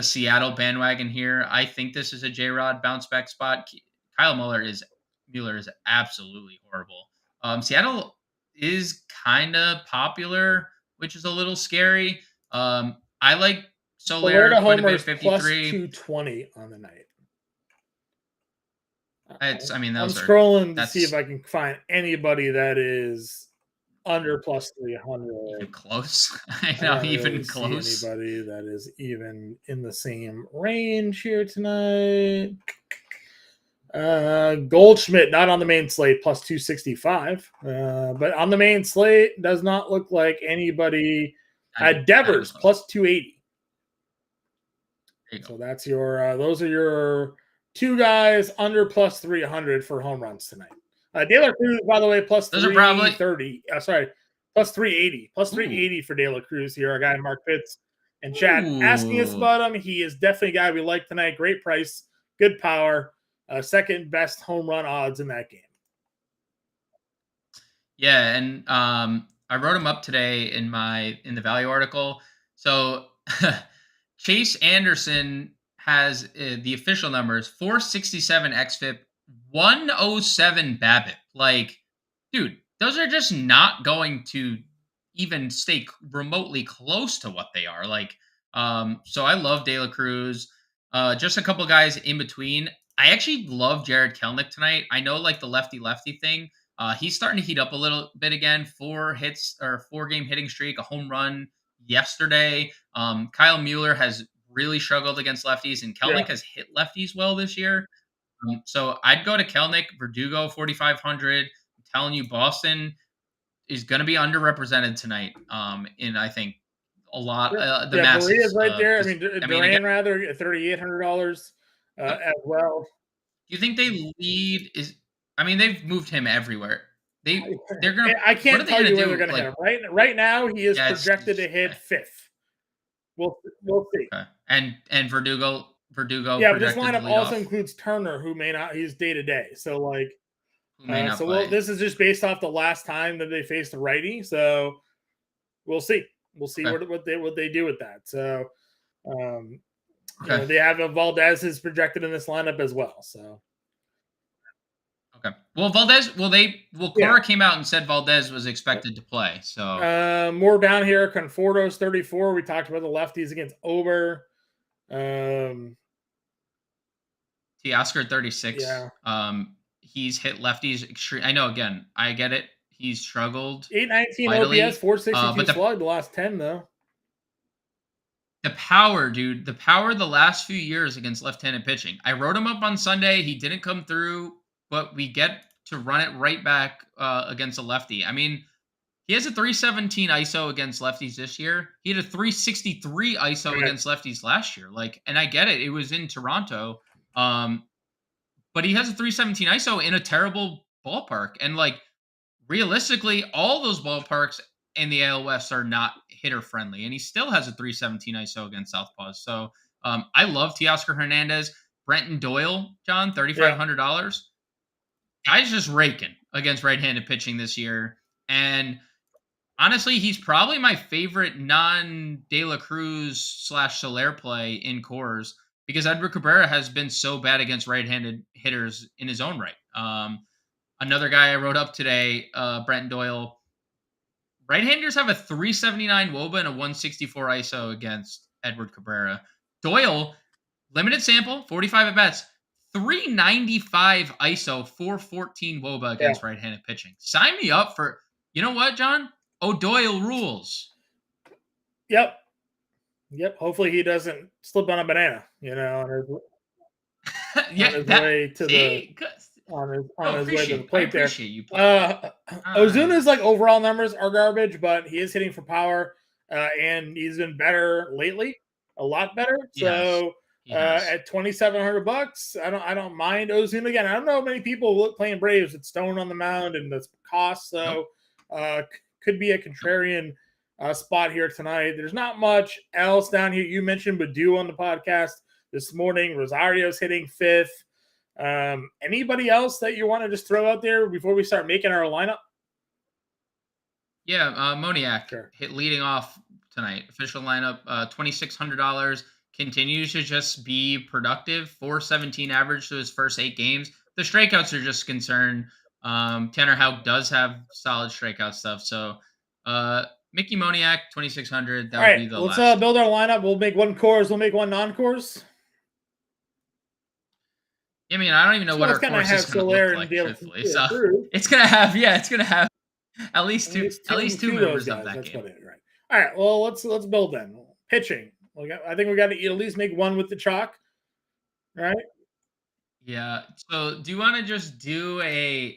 Speaker 2: Seattle bandwagon here. I think this is a J Rod bounce back spot. Kyle Mueller is absolutely horrible. Seattle is kind of popular, which is a little scary. I like
Speaker 1: Soler
Speaker 2: Soler
Speaker 1: to
Speaker 2: quite a bit,
Speaker 1: homers plus
Speaker 2: 53.
Speaker 1: 220 on the night.
Speaker 2: I mean,
Speaker 1: I'm scrolling to see if
Speaker 2: that's
Speaker 1: I can find anybody that is under plus 300.
Speaker 2: even close. I
Speaker 1: I
Speaker 2: know,
Speaker 1: don't
Speaker 2: even
Speaker 1: really see
Speaker 2: close.
Speaker 1: anybody that is even in the same range here tonight. Goldschmidt not on the main slate plus 265, but on the main slate does not look like anybody. Devers plus 280. So that's your those are your two guys under plus 300 for home runs tonight. De La Cruz, by the way, plus
Speaker 2: Those are probably
Speaker 1: 330. Sorry, plus 380. Plus 380 for De La Cruz here. Our guy Mark Pitts and chat asking us about him. He is definitely a guy we like tonight. Great price, good power. Second best home run odds in that game.
Speaker 2: Yeah, and I wrote him up today in the value article. So Chase Anderson has the official numbers 467 xFIP, 107 BABIP. Like, dude, those are just not going to even stay remotely close to what they are. Like, so I love De La Cruz. Just a couple guys in between. I actually love Jared Kelenic tonight. I know like the lefty thing. He's starting to heat up a little bit again. 4-game hitting streak, a home run yesterday. Kyle Mueller has really struggled against lefties, and Kelenic has hit lefties well this year. So I'd go to Kelenic, Verdugo, 4,500. I'm telling you, Boston is going to be underrepresented tonight. In I think a lot the masses.
Speaker 1: Maria's right there. I mean, Duran rather at $3,800 as well.
Speaker 2: Do you think they lead? I mean, they've moved him everywhere. they're gonna.
Speaker 1: I
Speaker 2: What
Speaker 1: can't
Speaker 2: are they
Speaker 1: tell
Speaker 2: gonna
Speaker 1: you where
Speaker 2: do?
Speaker 1: they're going to hit
Speaker 2: Like,
Speaker 1: him. Right now, he is
Speaker 2: yeah,
Speaker 1: projected to hit
Speaker 2: okay.
Speaker 1: fifth. We'll see.
Speaker 2: Okay. And Verdugo
Speaker 1: Yeah, but this
Speaker 2: projected to
Speaker 1: lineup
Speaker 2: lead
Speaker 1: also
Speaker 2: off,
Speaker 1: includes Turner, who may not. He's day to day. So like,
Speaker 2: who may not
Speaker 1: well,
Speaker 2: play.
Speaker 1: this is just based off the last time that they faced a righty. So we'll see. We'll see
Speaker 2: Okay.
Speaker 1: what they do with that. So,
Speaker 2: Okay.
Speaker 1: they have Valdez is projected in this lineup as well. So
Speaker 2: Okay. Well, Valdez.
Speaker 1: yeah.
Speaker 2: Cora came out and said Valdez was expected to play. So
Speaker 1: More down here, Conforto's 34. We talked about the lefties against Ober.
Speaker 2: Teoscar 36.
Speaker 1: Yeah.
Speaker 2: He's hit lefties extreme. I know. Again, I get it. He's struggled
Speaker 1: 819 OPS,
Speaker 2: mightily.
Speaker 1: 462
Speaker 2: But
Speaker 1: slug the last 10 though.
Speaker 2: the power, dude, the power the last few years against left-handed pitching. I wrote him up on Sunday. He didn't come through, but we get to run it right back against a lefty. I mean, he has a 317 ISO against lefties this year. He had a 363 ISO
Speaker 1: Right.
Speaker 2: against lefties last year. Like, and I get it. It was in Toronto. But he has a 317 ISO in a terrible ballpark. And like realistically, all those ballparks in the AL West are not hitter friendly. And he still has a 317 ISO against Southpaws. So I love Teoscar Hernandez. Brenton Doyle, John, $3,500. Guy's just raking against right-handed pitching this year. And honestly, he's probably my favorite non-De La Cruz / Soler play in cores because Edward Cabrera has been so bad against right-handed hitters in his own right. Another guy I wrote up today, Brenton Doyle. Right-handers have a 379 WOBA and a 164 ISO against Edward Cabrera. Doyle, limited sample, 45 at bats, 395 ISO, 414 WOBA against right-handed pitching. Sign me up for, you know what, John? O'Doyle rules.
Speaker 1: Yep. Hopefully he doesn't slip on a banana, on his way to the plate there. Ozuna's like overall numbers are garbage, but he is hitting for power, and he's been better lately, a lot better. So at $2,700, I don't mind Ozuna again. I don't know many people playing Braves with Stone on the mound and the cost, so could be a contrarian spot here tonight. There's not much else down here. You mentioned Badu on the podcast this morning. Rosario's hitting fifth. Anybody else that you want to just throw out there before we start making our lineup?
Speaker 2: Yeah, Moniak hit leading off tonight. Official lineup, $2,600. Continues to just be productive. 417 average to his first 8 games. The strikeouts are just concerned. Tanner Houck does have solid strikeout stuff. So Mickey Moniak, 2,600. That would be the last.
Speaker 1: Let's build our lineup. We'll make one cores. We'll make one non-cores.
Speaker 2: I mean, I don't even know what our course is going to look like, truthfully. So it's going to have at least two members of that game.
Speaker 1: Right. All right. Well, let's build then. Pitching. I think we got to at least make one with the chalk. Right.
Speaker 2: Yeah. So do you want to just do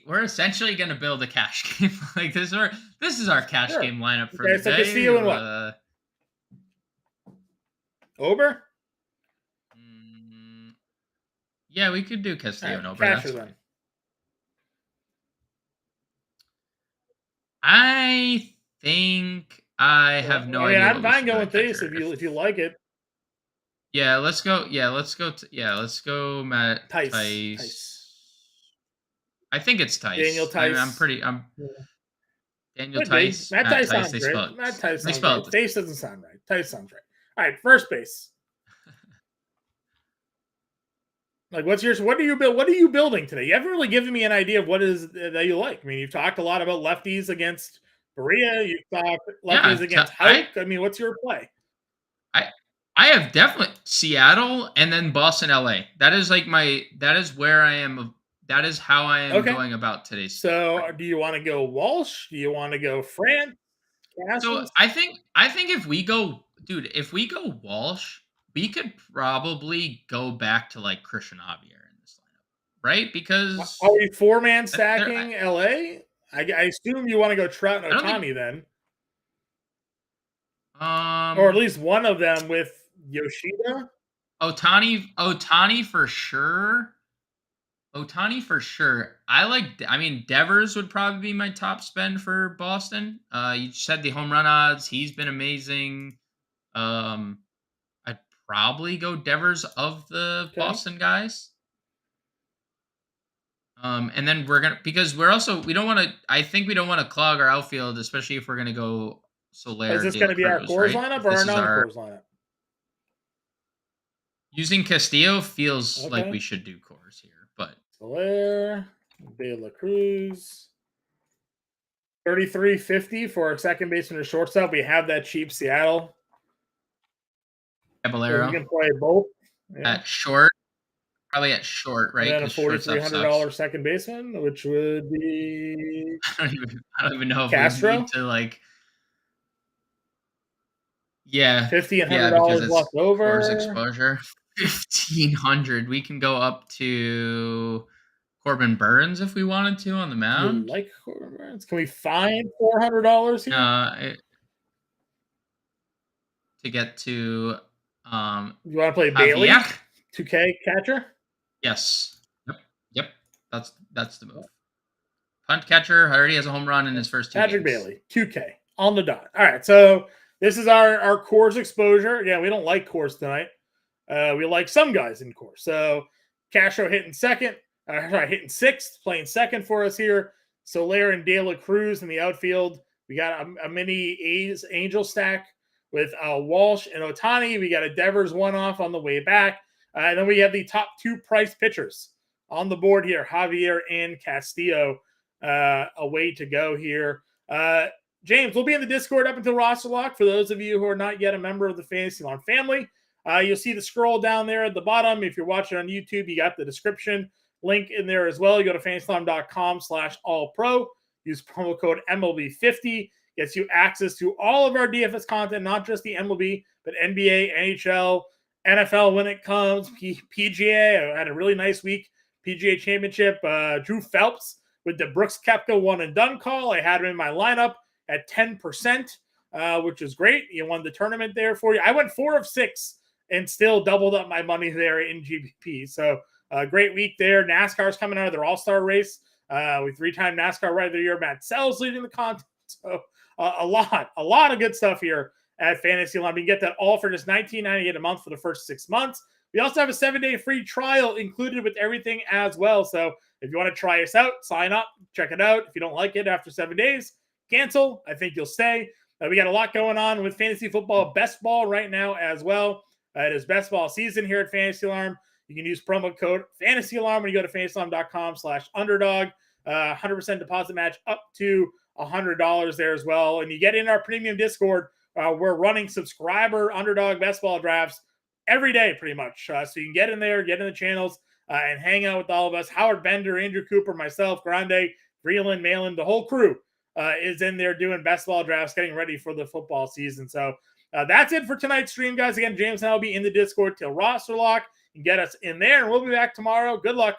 Speaker 2: we're essentially going to build a cash game like this, or this is our cash game lineup for the day.
Speaker 1: Castillo and what? Ober?
Speaker 2: Yeah, we could do Castillo and Ober. That's fine. I think I have no idea.
Speaker 1: I'm fine going with this if you like it.
Speaker 2: Yeah, let's go. Yeah, let's go. Matt Tice. I think it's Tice.
Speaker 1: Daniel Tice.
Speaker 2: Daniel Tice.
Speaker 1: Matt Tice sounds great. Matt Tice sounds great. Tice doesn't sound right. Tice sounds right. All right, first base. Like, what are you building today? You haven't really given me an idea of what it is that you like. I mean, you've talked a lot about lefties against Berea. You've talked lefties against Houck. I mean, what's your play?
Speaker 2: I have definitely Seattle and then Boston, LA. That is where I am. That is how I am going about today.
Speaker 1: So, do you want to go Walsh? Do you want to go France?
Speaker 2: So I think if we go Walsh, we could probably go back to like Christian Javier in this lineup, right? Because
Speaker 1: are we 4-man stacking LA? I assume you want to go Trout and Ohtani then. Or at least one of them with Yoshida.
Speaker 2: Ohtani for sure. Otani for sure. I mean, Devers would probably be my top spend for Boston. You said the home run odds. He's been amazing. Um, I'd probably go Devers of the
Speaker 1: Okay.
Speaker 2: Boston guys. And then because we don't want to. I think we don't want to clog our outfield, especially if we're gonna go
Speaker 1: Is
Speaker 2: Soler,
Speaker 1: this
Speaker 2: De
Speaker 1: going
Speaker 2: La
Speaker 1: to be our
Speaker 2: Cruz,
Speaker 1: cores
Speaker 2: right?
Speaker 1: lineup
Speaker 2: If
Speaker 1: or our
Speaker 2: this is our
Speaker 1: non-cores lineup?
Speaker 2: using Castillo feels like we
Speaker 1: Okay.
Speaker 2: should do cores here, but
Speaker 1: Soler, De La Cruz. 33.50 for our second baseman or shortstop. We have that cheap Seattle. So we
Speaker 2: Caballero
Speaker 1: can play both. Yeah.
Speaker 2: at short, probably at short,
Speaker 1: And
Speaker 2: right?
Speaker 1: then a
Speaker 2: Because shortstop sucks.
Speaker 1: $4,300 second baseman, which would be
Speaker 2: I don't even know if we need
Speaker 1: Castro.
Speaker 2: to yeah, yeah, because
Speaker 1: $1,500
Speaker 2: it's
Speaker 1: left
Speaker 2: course
Speaker 1: over.
Speaker 2: exposure. 1,500. We can go up to Corbin Burns if we wanted to on the
Speaker 1: You
Speaker 2: mound.
Speaker 1: like Corbin Burns? Can we find $400 here?
Speaker 2: To get to
Speaker 1: You want to play Bailey,
Speaker 2: Javier.
Speaker 1: 2K catcher?
Speaker 2: Yes. Yep. That's the move. Punt catcher already has a home run in his first 2
Speaker 1: Patrick
Speaker 2: games.
Speaker 1: Bailey, 2K on the dot. All right, so this is our course exposure. Again, we don't like course tonight. We like some guys in course. So Castro hitting second, hitting sixth, playing second for us here. Soler and De La Cruz in the outfield. We got a mini A's Angel stack with Walsh and Otani. We got a Devers one-off on the way back. And then we have the top two price pitchers on the board here, Javier and Castillo. A way to go here. James, we'll be in the Discord up until roster lock. For those of you who are not yet a member of the Fantasy Alarm family, you'll see the scroll down there at the bottom. If you're watching on YouTube, you got the description link in there as well. You go to fantasyalarm.com/allpro. Use promo code MLB50. Gets you access to all of our DFS content, not just the MLB, but NBA, NHL, NFL when it comes, PGA. I had a really nice week. PGA Championship. Drew Phelps with the Brooks Koepka one and done call. I had him in my lineup at 10%, which is great. You won the tournament there for you. I went 4 of 6 and still doubled up my money there in GBP. So great week there. NASCAR's coming out of their all-star race with 3-time NASCAR Rider of the Year. Matt Sells leading the contest. So a lot of good stuff here at Fantasy Alarm. You can get that all for just $19.98 a month for the first 6 months. We also have a 7-day free trial included with everything as well. So if you want to try us out, sign up, check it out. If you don't like it after 7 days, cancel. I think you'll stay. We got a lot going on with fantasy football, best ball right now as well. It is best ball season here at Fantasy Alarm. You can use promo code Fantasy Alarm when you go to fantasyalarm.com/underdog. 100% deposit match up to $100 there as well. And you get in our premium Discord. We're running subscriber underdog best ball drafts every day pretty much. So you can get in there, get in the channels, and hang out with all of us. Howard Bender, Andrew Cooper, myself, Grande, Vreeland, Malin, the whole crew is in there doing best ball drafts, getting ready for the football season. So that's it for tonight's stream, guys. Again, James and I will be in the Discord till roster lock. You can get us in there, and we'll be back tomorrow. Good luck.